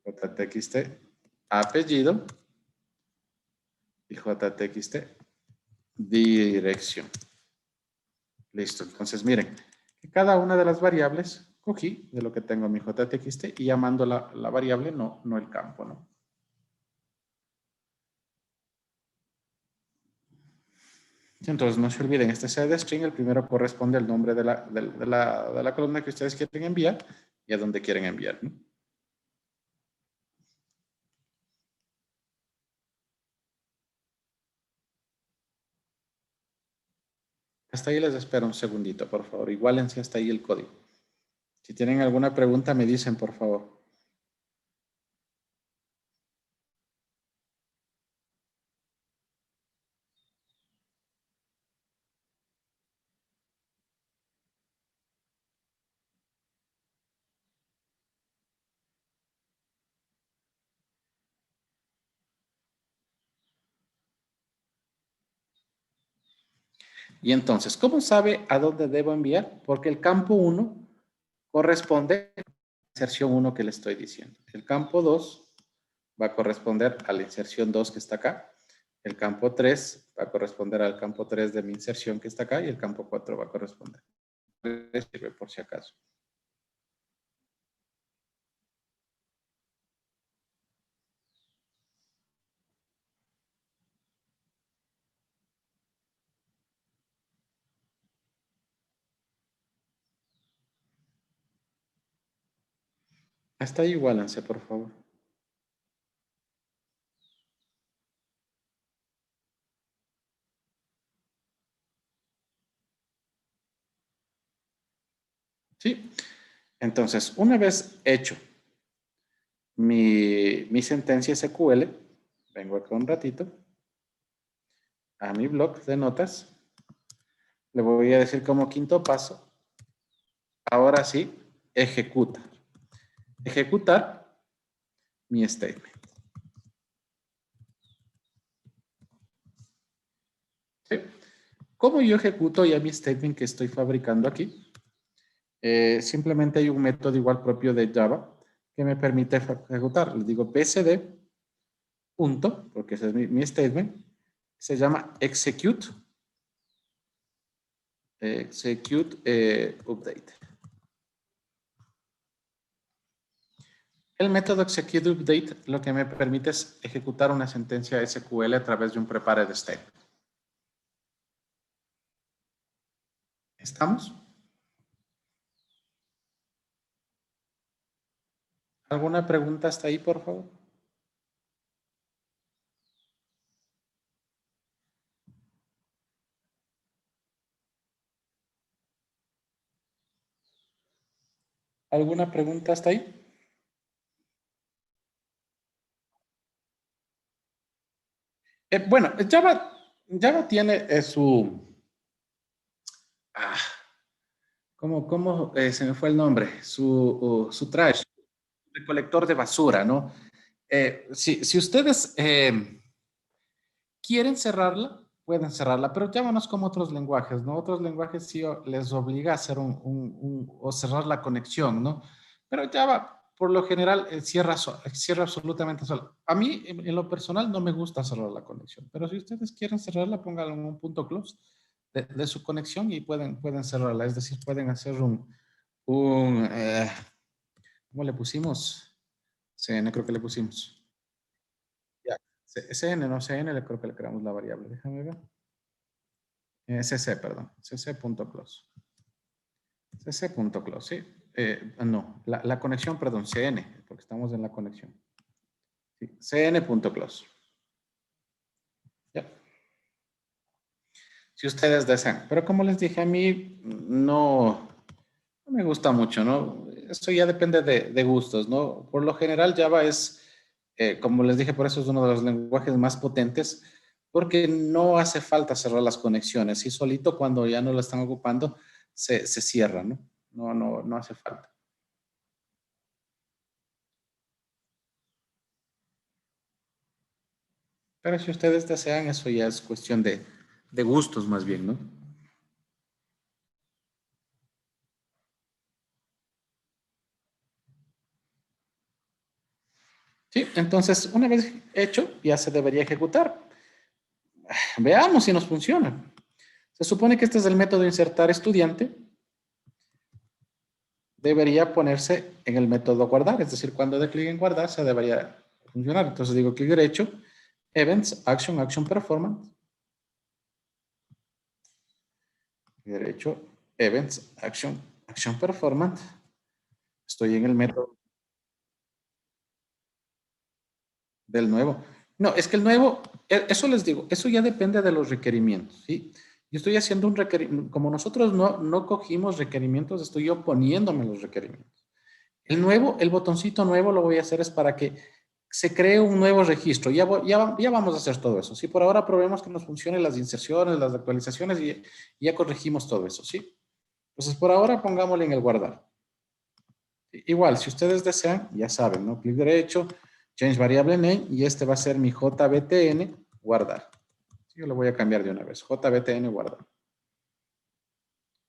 JTXT apellido y JTXT dirección. Listo. Entonces, miren, que cada una de las variables cogí de lo que tengo en mi JTXT y llamando la variable, no el campo, ¿no? Entonces, no se olviden, este setString, el primero corresponde al nombre de la columna que ustedes quieren enviar y a dónde quieren enviar, ¿no? Hasta ahí les espero un segundito, por favor. Igualense hasta ahí el código. Si tienen alguna pregunta, me dicen, por favor. Y entonces, ¿cómo sabe a dónde debo enviar? Porque el campo 1 corresponde a la inserción 1 que le estoy diciendo. El campo 2 va a corresponder a la inserción 2 que está acá. El campo 3 va a corresponder al campo 3 de mi inserción que está acá y el campo 4 va a corresponder. Sirve por si acaso. Hasta ahí igualense, por favor. ¿Sí? Entonces, una vez hecho mi sentencia SQL, vengo acá un ratito a mi blog de notas, le voy a decir como quinto paso, ahora sí, ejecuta. Ejecutar mi statement. ¿Sí? ¿Cómo yo ejecuto ya mi statement que estoy fabricando aquí? Simplemente hay un método igual propio de Java que me permite ejecutar. Le digo psd, punto, porque ese es mi statement, se llama execute, update. El método execute update lo que me permite es ejecutar una sentencia SQL a través de un prepared statement. ¿Estamos? ¿Alguna pregunta hasta ahí, por favor? ¿Alguna pregunta hasta ahí? Bueno, Java tiene su... Ah, ¿cómo se me fue el nombre? Su trash, recolector de basura, ¿no? Si ustedes quieren cerrarla, pueden cerrarla, pero Java no es como otros lenguajes, ¿no? Otros lenguajes sí les obliga a hacer o cerrar la conexión, ¿no? Pero Java, por lo general, cierra absolutamente solo. A mí, en lo personal, no me gusta cerrar la conexión, pero si ustedes quieren cerrarla, pónganlo en un punto close de su conexión y pueden cerrarla. Es decir, pueden hacer ¿cómo le pusimos? CN creo que le pusimos. Ya, CN, no CN, creo que le creamos la variable. Déjame ver. CC, perdón. CC.close. CC.close, sí. No, la conexión, perdón, CN, porque estamos en la conexión. Sí, CN.close. Ya. Si ustedes desean. Pero como les dije, a mí no me gusta mucho, ¿no? Eso ya depende de gustos, ¿no? Por lo general, Java es, como les dije, por eso es uno de los lenguajes más potentes, porque no hace falta cerrar las conexiones y solito cuando ya no la están ocupando, se cierra, ¿no? No hace falta. Pero si ustedes desean, eso ya es cuestión de gustos más bien, ¿no? Sí, entonces, una vez hecho, ya se debería ejecutar. Veamos si nos funciona. Se supone que este es el método insertar estudiante. Debería ponerse en el método guardar, es decir, cuando dé clic en guardar se debería funcionar. Entonces digo clic derecho, events, action performance. Clic derecho, events, action performance. Estoy en el método del nuevo. No, es que el nuevo, eso les digo, eso ya depende de los requerimientos, ¿sí? Yo estoy haciendo un requerimiento, como nosotros no cogimos requerimientos, estoy yo poniéndome los requerimientos. El nuevo, el botoncito nuevo lo voy a hacer es para que se cree un nuevo registro. Ya vamos a hacer todo eso. Sí, por ahora probemos que nos funcionen las inserciones, las actualizaciones y ya corregimos todo eso, ¿sí? Entonces, por ahora pongámosle en el guardar. Igual, si ustedes desean, ya saben, ¿no? Clic derecho, change variable name y este va a ser mi JBTN guardar. Yo lo voy a cambiar de una vez. JBTN guardar.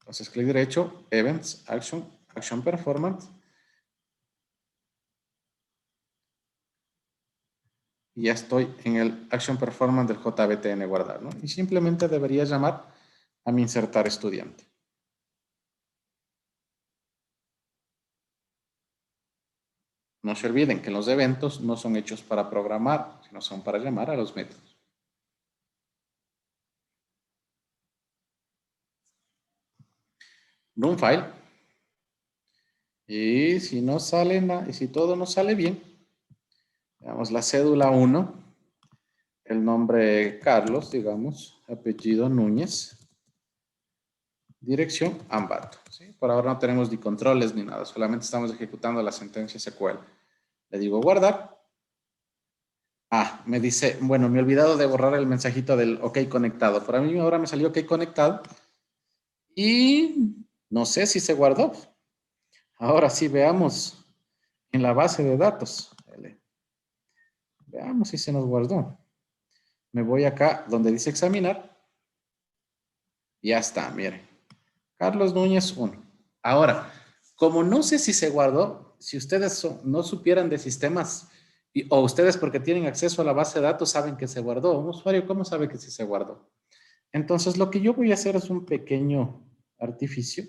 Entonces, clic derecho, events, action performance. Y ya estoy en el action performance del JBTN guardar, ¿no? Y simplemente debería llamar a mi insertar estudiante. No se olviden que los eventos no son hechos para programar, sino son para llamar a los métodos. Run file. Y si no sale nada, y si todo no sale bien, veamos la cédula 1, el nombre Carlos, digamos, apellido Núñez, dirección Ambato. ¿Sí? Por ahora no tenemos ni controles ni nada, solamente estamos ejecutando la sentencia SQL. Le digo guardar. Ah, me dice, bueno, me he olvidado de borrar el mensajito del OK conectado. Para mí ahora me salió OK conectado y no sé si se guardó. Ahora sí veamos en la base de datos. Veamos si se nos guardó. Me voy acá donde dice examinar. Ya está, miren. Carlos Núñez 1. Ahora, como no sé si se guardó, si ustedes no supieran de sistemas o ustedes porque tienen acceso a la base de datos saben que se guardó. Un usuario, ¿cómo sabe que sí se guardó? Entonces, lo que yo voy a hacer es un pequeño artificio.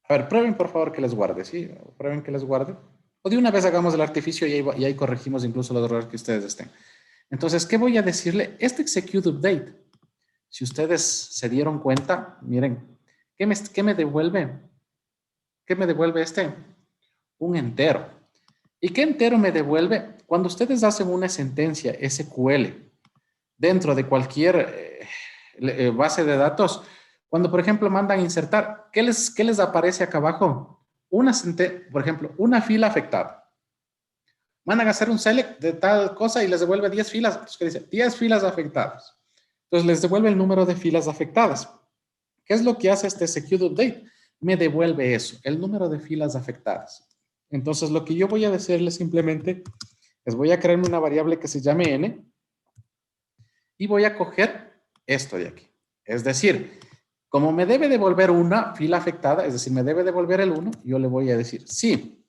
A ver, prueben por favor que les guarde, ¿sí? Prueben que les guarde. O de una vez hagamos el artificio y ahí corregimos incluso los errores que ustedes estén. Entonces, ¿qué voy a decirle? Este execute update, si ustedes se dieron cuenta, miren, ¿qué me devuelve? ¿Qué me devuelve este? Un entero. ¿Y qué entero me devuelve? Cuando ustedes hacen una sentencia SQL dentro de cualquier base de datos, cuando por ejemplo mandan insertar, ¿qué les aparece acá abajo? Por ejemplo, una fila afectada. Mandan a hacer un select de tal cosa y les devuelve 10 filas. Entonces, ¿qué dice? 10 filas afectadas. Entonces, les devuelve el número de filas afectadas. ¿Qué es lo que hace este execute update? Me devuelve eso, el número de filas afectadas. Entonces, lo que yo voy a decirles simplemente es voy a crearme una variable que se llame n y voy a coger esto de aquí. Es decir, como me debe devolver una fila afectada, es decir, me debe devolver el 1, yo le voy a decir sí.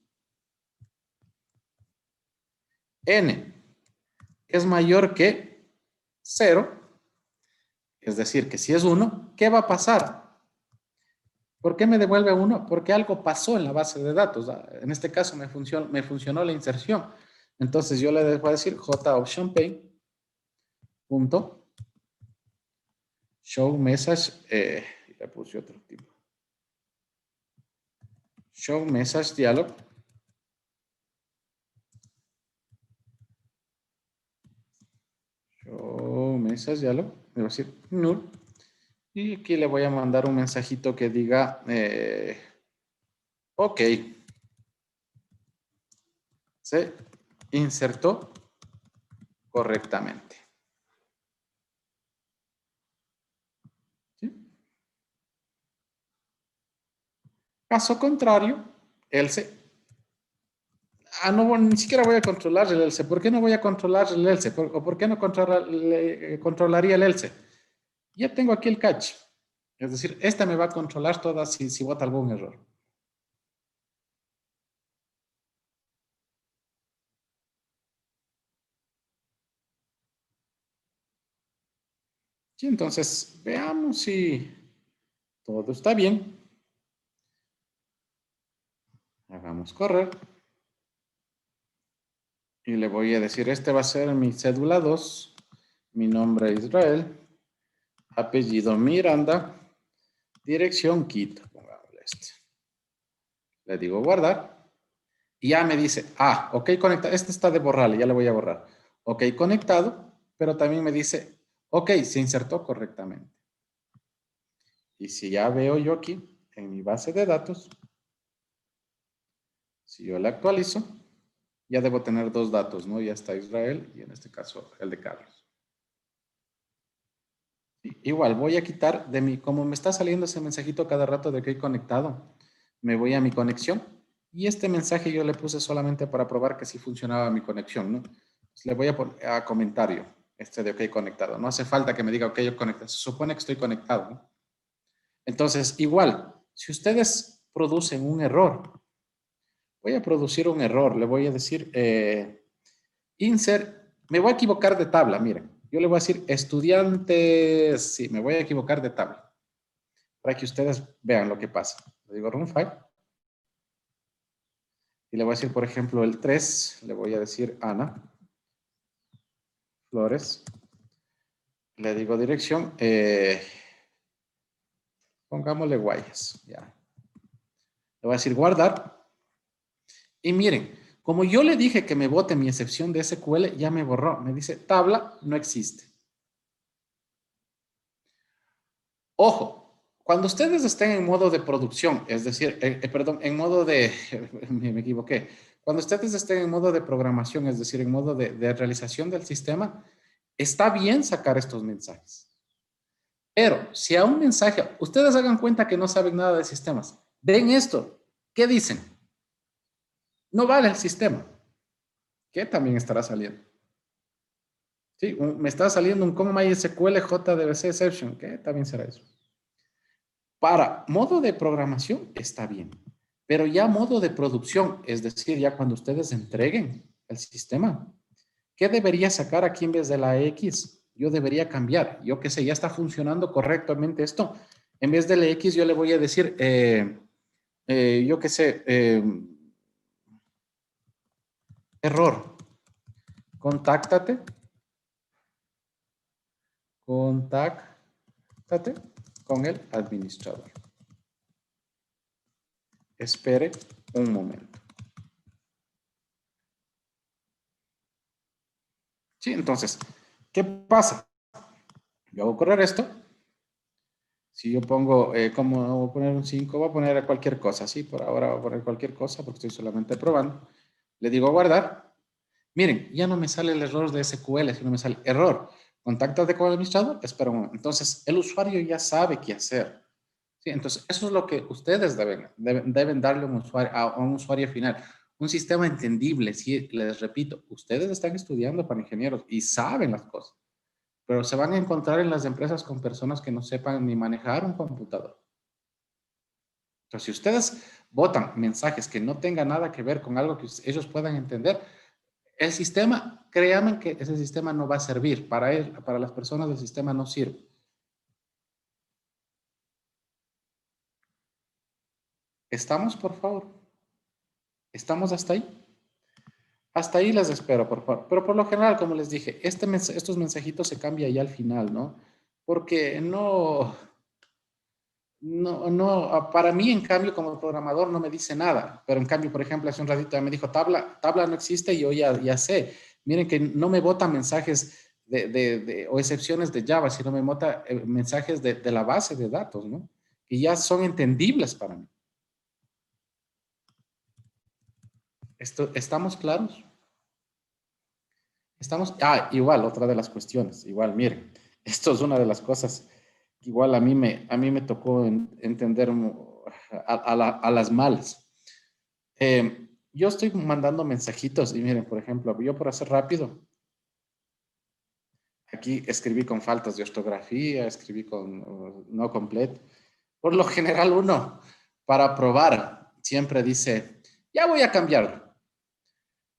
N es mayor que 0, es decir, que si es 1, ¿qué va a pasar? ¿Por qué me devuelve 1? Porque algo pasó en la base de datos. En este caso me funcionó la inserción. Entonces yo le voy a decir JOptionPay punto show message, le puse otro tipo. Show message dialog. Show message dialog. Le voy a decir null. Y aquí le voy a mandar un mensajito que diga, ok. Se insertó correctamente. ¿Sí? Caso contrario, else. No, ni siquiera voy a controlar el else. ¿Por qué no voy a controlar el else? ¿O por qué no controlaría el else? Ya tengo aquí el catch. Es decir, esta me va a controlar todas si bota algún error. Sí, entonces, veamos si todo está bien. Hagamos correr. Y le voy a decir, este va a ser mi cédula 2, mi nombre es Israel, apellido Miranda, dirección Quito. Pongámosle este. Le digo guardar. Y ya me dice, ok conectado. Este está de borrarle, ya le voy a borrar. Ok conectado, pero también me dice, ok, se insertó correctamente. Y si ya veo yo aquí, en mi base de datos, si yo la actualizo, ya debo tener dos datos, ¿no? Ya está Israel y en este caso el de Carlos. Igual, voy a quitar de mi, como me está saliendo ese mensajito cada rato de que he conectado, me voy a mi conexión y este mensaje yo le puse solamente para probar que sí funcionaba mi conexión, ¿no? Entonces, le voy a poner a comentario este de OK conectado. No hace falta que me diga OK yo conectado, se supone que estoy conectado, ¿no? Entonces, igual, si ustedes producen un error, voy a producir un error, le voy a decir insert, me voy a equivocar de tabla, miren. Yo le voy a decir estudiantes, sí, me voy a equivocar de tabla. Para que ustedes vean lo que pasa. Le digo run file. Y le voy a decir, por ejemplo, el 3. Le voy a decir Ana Flores. Le digo dirección. Pongámosle guayas, ya. Le voy a decir guardar. Y miren, como yo le dije que me bote mi excepción de SQL, ya me borró. Me dice tabla no existe. Ojo, cuando ustedes estén en modo de producción, es decir, perdón, en modo de, me equivoqué. Cuando ustedes estén en modo de programación, es decir, en modo de realización del sistema, está bien sacar estos mensajes. Pero si a un mensaje, ustedes hagan cuenta que no saben nada de sistemas, ven esto, ¿qué dicen? No vale el sistema. ¿Qué también estará saliendo? Sí, me está saliendo un con MySQL JDBC exception. ¿Qué también será eso? Para modo de programación está bien, pero ya modo de producción, es decir, ya cuando ustedes entreguen el sistema, ¿qué debería sacar aquí en vez de la X? Yo debería cambiar. Yo qué sé, ya está funcionando correctamente esto. En vez de la X yo le voy a decir, yo qué sé, error. Contáctate con el administrador. Espere un momento. Sí, entonces, ¿qué pasa? Yo hago correr esto. Si yo pongo, como voy a poner un 5, voy a poner cualquier cosa, ¿sí? Por ahora voy a poner cualquier cosa porque estoy solamente probando. Le digo guardar. Miren, ya no me sale el error de SQL, sino me sale error. Contáctate con el administrador, espera un momento. Entonces, el usuario ya sabe qué hacer. ¿Sí? Entonces, eso es lo que ustedes deben darle a un usuario final. Un sistema entendible. Sí, les repito, ustedes están estudiando para ingenieros y saben las cosas, pero se van a encontrar en las empresas con personas que no sepan ni manejar un computador. Entonces, si ustedes botan mensajes que no tengan nada que ver con algo que ellos puedan entender, el sistema, créanme que ese sistema no va a servir. Para las personas del sistema no sirve. ¿Estamos, por favor? ¿Estamos hasta ahí? Hasta ahí les espero, por favor. Pero por lo general, como les dije, estos mensajitos se cambian ya al final, ¿no? Porque para mí, en cambio, como programador no me dice nada. Pero en cambio, por ejemplo, hace un ratito ya me dijo, tabla no existe y yo ya sé. Miren que no me bota mensajes o excepciones de Java, sino me bota mensajes de la base de datos, ¿no? Que ya son entendibles para mí. ¿Estamos claros? Igual, otra de las cuestiones. Igual, miren, esto es una de las cosas que igual a mí me tocó entender a las malas. Yo estoy mandando mensajitos y miren, por ejemplo, yo por hacer rápido, aquí escribí con faltas de ortografía, escribí con no completo. Por lo general uno, para probar, siempre dice, ya voy a cambiarlo.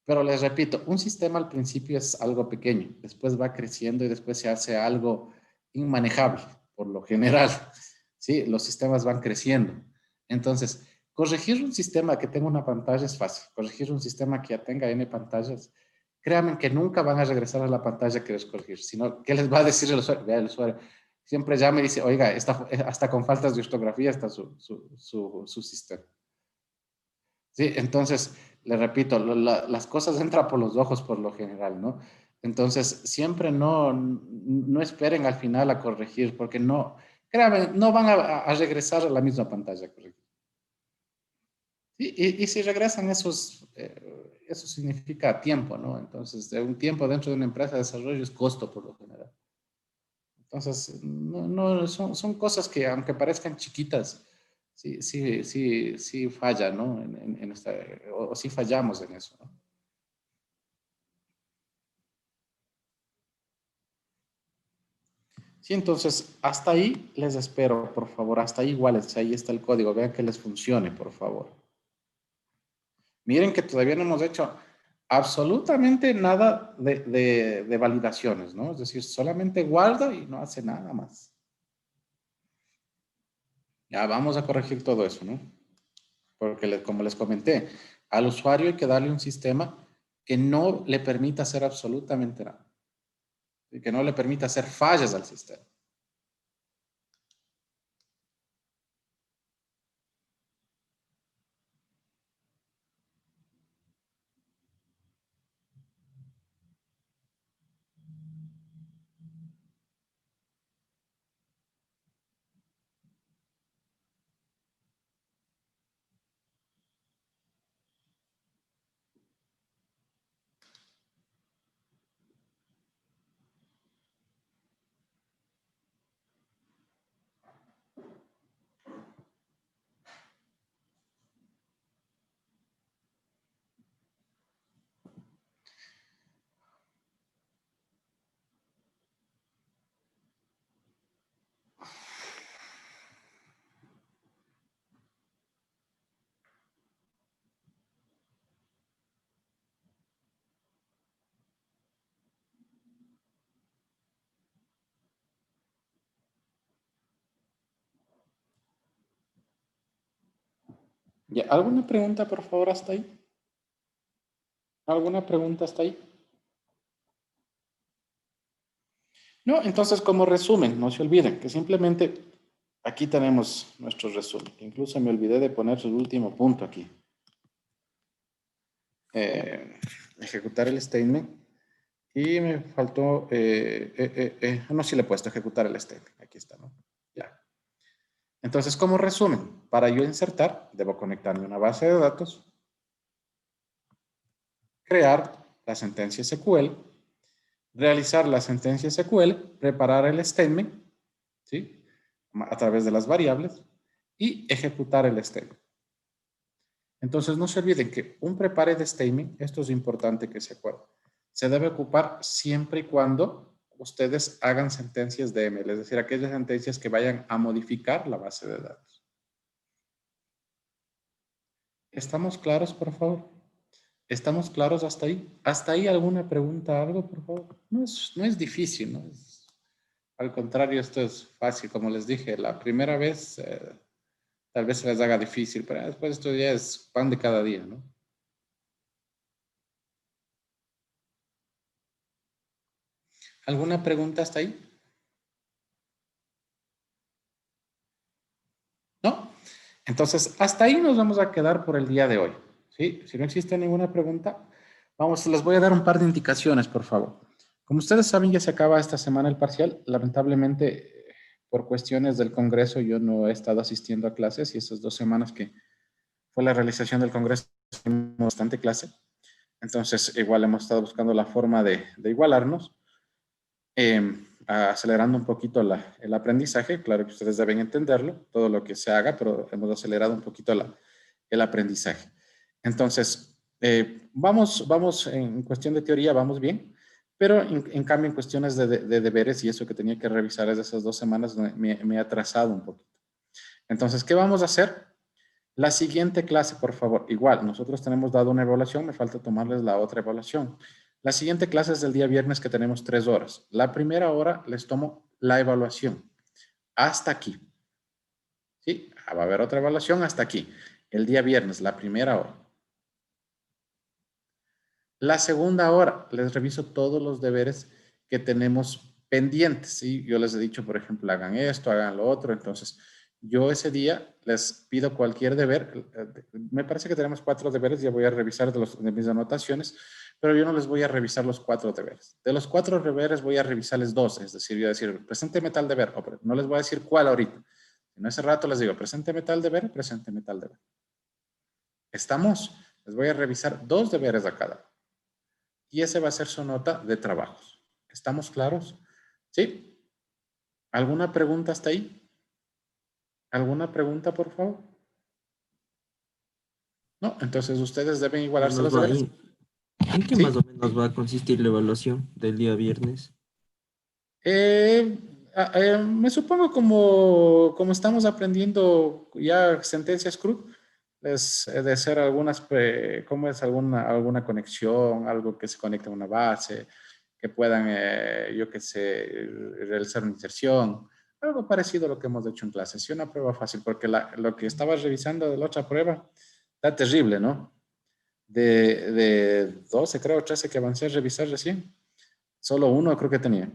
Pero les repito, un sistema al principio es algo pequeño, después va creciendo y después se hace algo inmanejable, por lo general. Sí, los sistemas van creciendo. Entonces, corregir un sistema que tenga una pantalla es fácil. Corregir un sistema que ya tenga N pantallas, créanme que nunca van a regresar a la pantalla que les corregir, sino que les va a decir el usuario. Vea, el usuario siempre ya me dice, oiga, hasta con faltas de ortografía está su sistema. Sí, entonces, le repito, las cosas entran por los ojos por lo general, ¿no? Entonces, siempre no esperen al final a corregir, porque no, créanme, no van a regresar a la misma pantalla a corregir. Sí, y si regresan, eso significa tiempo, ¿no? Entonces, un tiempo dentro de una empresa de desarrollo es costo por lo general. Entonces, son cosas que, aunque parezcan chiquitas, sí falla, ¿no? O sí fallamos en eso, ¿no? Sí, entonces, hasta ahí les espero, por favor. Hasta ahí iguales, ahí está el código. Vean que les funcione, por favor. Miren que todavía no hemos hecho absolutamente nada de validaciones, ¿no? Es decir, solamente guarda y no hace nada más. Ya vamos a corregir todo eso, ¿no? Porque como les comenté, al usuario hay que darle un sistema que no le permita hacer absolutamente nada. Y que no le permita hacer fallas al sistema. Ya, ¿alguna pregunta, por favor, hasta ahí? ¿Alguna pregunta hasta ahí? No, entonces como resumen, no se olviden que simplemente aquí tenemos nuestro resumen. Incluso me olvidé de poner el último punto aquí. Ejecutar el statement. Y me faltó, no, sí le he puesto ejecutar el statement. Aquí está, ¿no? Ya. Entonces, como resumen, para yo insertar, debo conectarme a una base de datos, crear la sentencia SQL, realizar la sentencia SQL, preparar el statement, ¿sí? A través de las variables y ejecutar el statement. Entonces, no se olviden que un prepare de statement, esto es importante que se acuerden, se debe ocupar siempre y cuando ustedes hagan sentencias de ML, es decir, aquellas sentencias que vayan a modificar la base de datos. ¿Estamos claros, por favor? ¿Estamos claros hasta ahí? ¿Hasta ahí alguna pregunta, algo, por favor? No es difícil, ¿no? Al contrario, esto es fácil. Como les dije, la primera vez tal vez se les haga difícil, pero después esto ya es pan de cada día, ¿no? ¿Alguna pregunta hasta ahí? ¿No? Entonces, hasta ahí nos vamos a quedar por el día de hoy. ¿Sí? Si no existe ninguna pregunta, vamos, les voy a dar un par de indicaciones, por favor. Como ustedes saben, ya se acaba esta semana el parcial. Lamentablemente, por cuestiones del Congreso, yo no he estado asistiendo a clases y esas 2 semanas que fue la realización del Congreso, tuvimos bastante clase. Entonces, igual hemos estado buscando la forma de igualarnos. Acelerando un poquito el aprendizaje. Claro que ustedes deben entenderlo, todo lo que se haga, pero hemos acelerado un poquito el aprendizaje. Entonces, vamos en cuestión de teoría, vamos bien, pero en cambio en cuestiones de deberes y eso que tenía que revisar desde esas 2 semanas me he atrasado un poquito. Entonces, ¿qué vamos a hacer? La siguiente clase, por favor, igual, nosotros tenemos dado una evaluación, me falta tomarles la otra evaluación. La siguiente clase es el día viernes que tenemos 3 horas. La primera hora les tomo la evaluación. Hasta aquí. ¿Sí? Va a haber otra evaluación hasta aquí. El día viernes, la primera hora. La segunda hora, les reviso todos los deberes que tenemos pendientes. ¿Sí? Yo les he dicho, por ejemplo, hagan esto, hagan lo otro. Entonces, yo ese día les pido cualquier deber. Me parece que tenemos 4 deberes. Ya voy a revisar de mis anotaciones, pero yo no les voy a revisar los 4 deberes. De los 4 deberes voy a revisarles 2. Es decir, voy a decir, presénteme tal deber. No les voy a decir cuál ahorita. En ese rato les digo, presénteme tal deber, presénteme tal deber. ¿Estamos? Les voy a revisar 2 deberes a cada. Y ese va a ser su nota de trabajos. ¿Estamos claros? ¿Sí? ¿Alguna pregunta hasta ahí? ¿Alguna pregunta, por favor? No, entonces ustedes deben igualarse los deberes. ¿En qué ¿Sí? más o menos va a consistir la evaluación del día viernes? Me supongo como estamos aprendiendo ya sentencias CRUD, es de hacer algunas, ¿cómo es? Alguna conexión, algo que se conecte a una base, que puedan, yo qué sé, realizar una inserción, algo parecido a lo que hemos hecho en clase. Sí, una prueba fácil, porque lo que estaba revisando de la otra prueba está terrible, ¿no? De 12, creo, 13 que avancé a revisar recién, solo uno creo que tenía.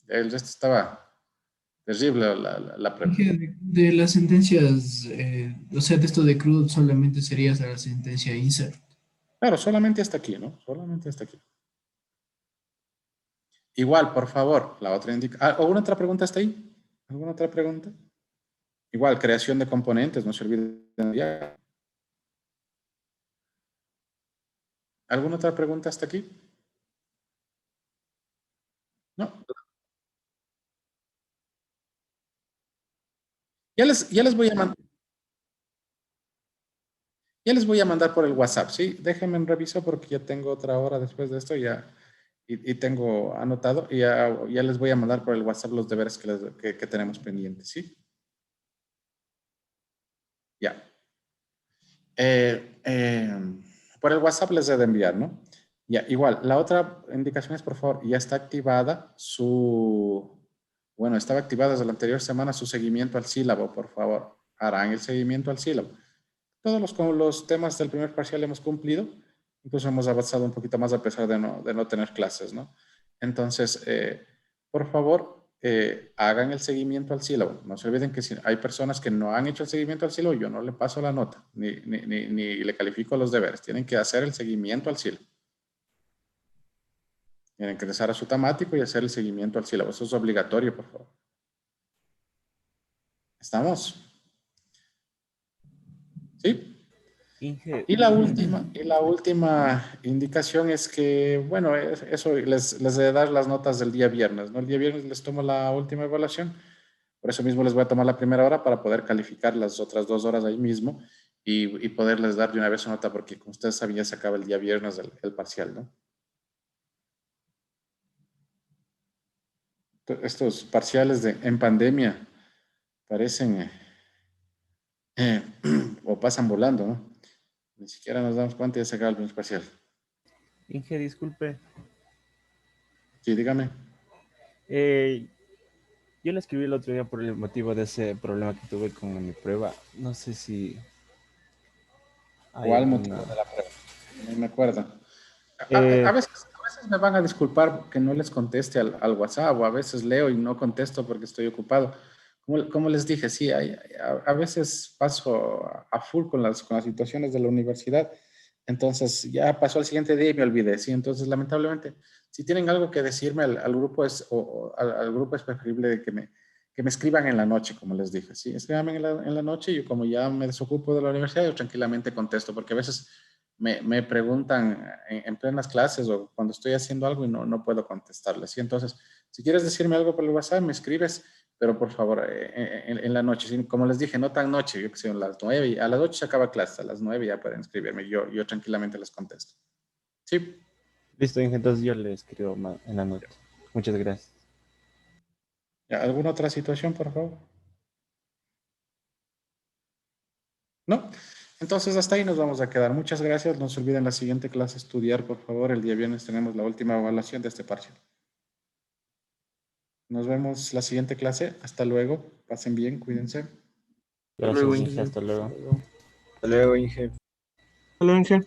El resto estaba terrible la prueba. De las sentencias, o sea, de esto de CRUD solamente sería la sentencia insert. Claro, solamente hasta aquí, ¿no? Solamente hasta aquí. Igual, por favor, la otra indica. ¿Alguna otra pregunta hasta ahí? ¿Alguna otra pregunta? Igual, creación de componentes, no se olviden ya. ¿Alguna otra pregunta hasta aquí? No. Ya les voy a mandar. Ya les voy a mandar por el WhatsApp, ¿sí? Déjenme en reviso porque ya tengo otra hora después de esto ya, y tengo anotado y ya les voy a mandar por el WhatsApp los deberes que tenemos pendientes, ¿sí? Ya. Por el WhatsApp les he de enviar, ¿no? Ya, igual, la otra indicación es, por favor, ya está activada estaba activada desde la anterior semana su seguimiento al sílabo, por favor. harán el seguimiento al sílabo. Todos los temas del primer parcial hemos cumplido, incluso hemos avanzado un poquito más a pesar de no tener clases, ¿no? Entonces, por favor, hagan el seguimiento al sílabo. No se olviden que si hay personas que no han hecho el seguimiento al sílabo, yo no le paso la nota, ni le califico los deberes. Tienen que hacer el seguimiento al sílabo. Tienen que ingresar a su temático y hacer el seguimiento al sílabo. Eso es obligatorio, por favor. ¿Estamos? ¿Sí? Inge, Y la última indicación es que, bueno, eso les he de dar las notas del día viernes, ¿no? El día viernes les tomo la última evaluación. Por eso mismo les voy a tomar la primera hora para poder calificar las otras 2 horas ahí mismo y poderles dar de una vez su nota, porque como ustedes saben, ya se acaba el día viernes el parcial, ¿no? Estos parciales en pandemia parecen o pasan volando, ¿no? Ni siquiera nos damos cuenta y ya se acaba el primer parcial. Inge, disculpe. Sí, dígame. Yo le escribí el otro día por el motivo de ese problema que tuve con mi prueba. No sé si hay ¿Cuál alguna... motivo de la prueba? No me acuerdo. A Eh, veces me van a disculpar que no les conteste al WhatsApp, o a veces leo y no contesto porque estoy ocupado. Como les dije, sí, a veces paso a full con las situaciones de la universidad. Entonces ya pasó el siguiente día y me olvidé. Sí, entonces lamentablemente, si tienen algo que decirme al grupo, al grupo es preferible de que me escriban en la noche, como les dije. Sí, escríbanme en la noche y yo, como ya me desocupo de la universidad, yo tranquilamente contesto, porque a veces me preguntan en plenas clases o cuando estoy haciendo algo y no puedo contestarles. ¿Sí? Entonces, si quieres decirme algo por el WhatsApp, me escribes, pero por favor, en la noche. ¿Sí? Como les dije, no tan noche, yo que sé, a las 9, a las 8 se acaba clase, a las 9 ya pueden escribirme, yo tranquilamente les contesto. Sí. listo, Inge, entonces yo le escribo en la noche. Muchas gracias. ¿Ya? ¿Alguna otra situación, por favor? ¿No? Entonces, hasta ahí nos vamos a quedar. Muchas gracias. No se olviden la siguiente clase estudiar, por favor. El día viernes tenemos la última evaluación de este parcial. Nos vemos la siguiente clase. Hasta luego. Pasen bien, cuídense. Gracias, Luego, Inge, Inge. hasta luego. Hasta luego, Inge. Hasta luego, Inge.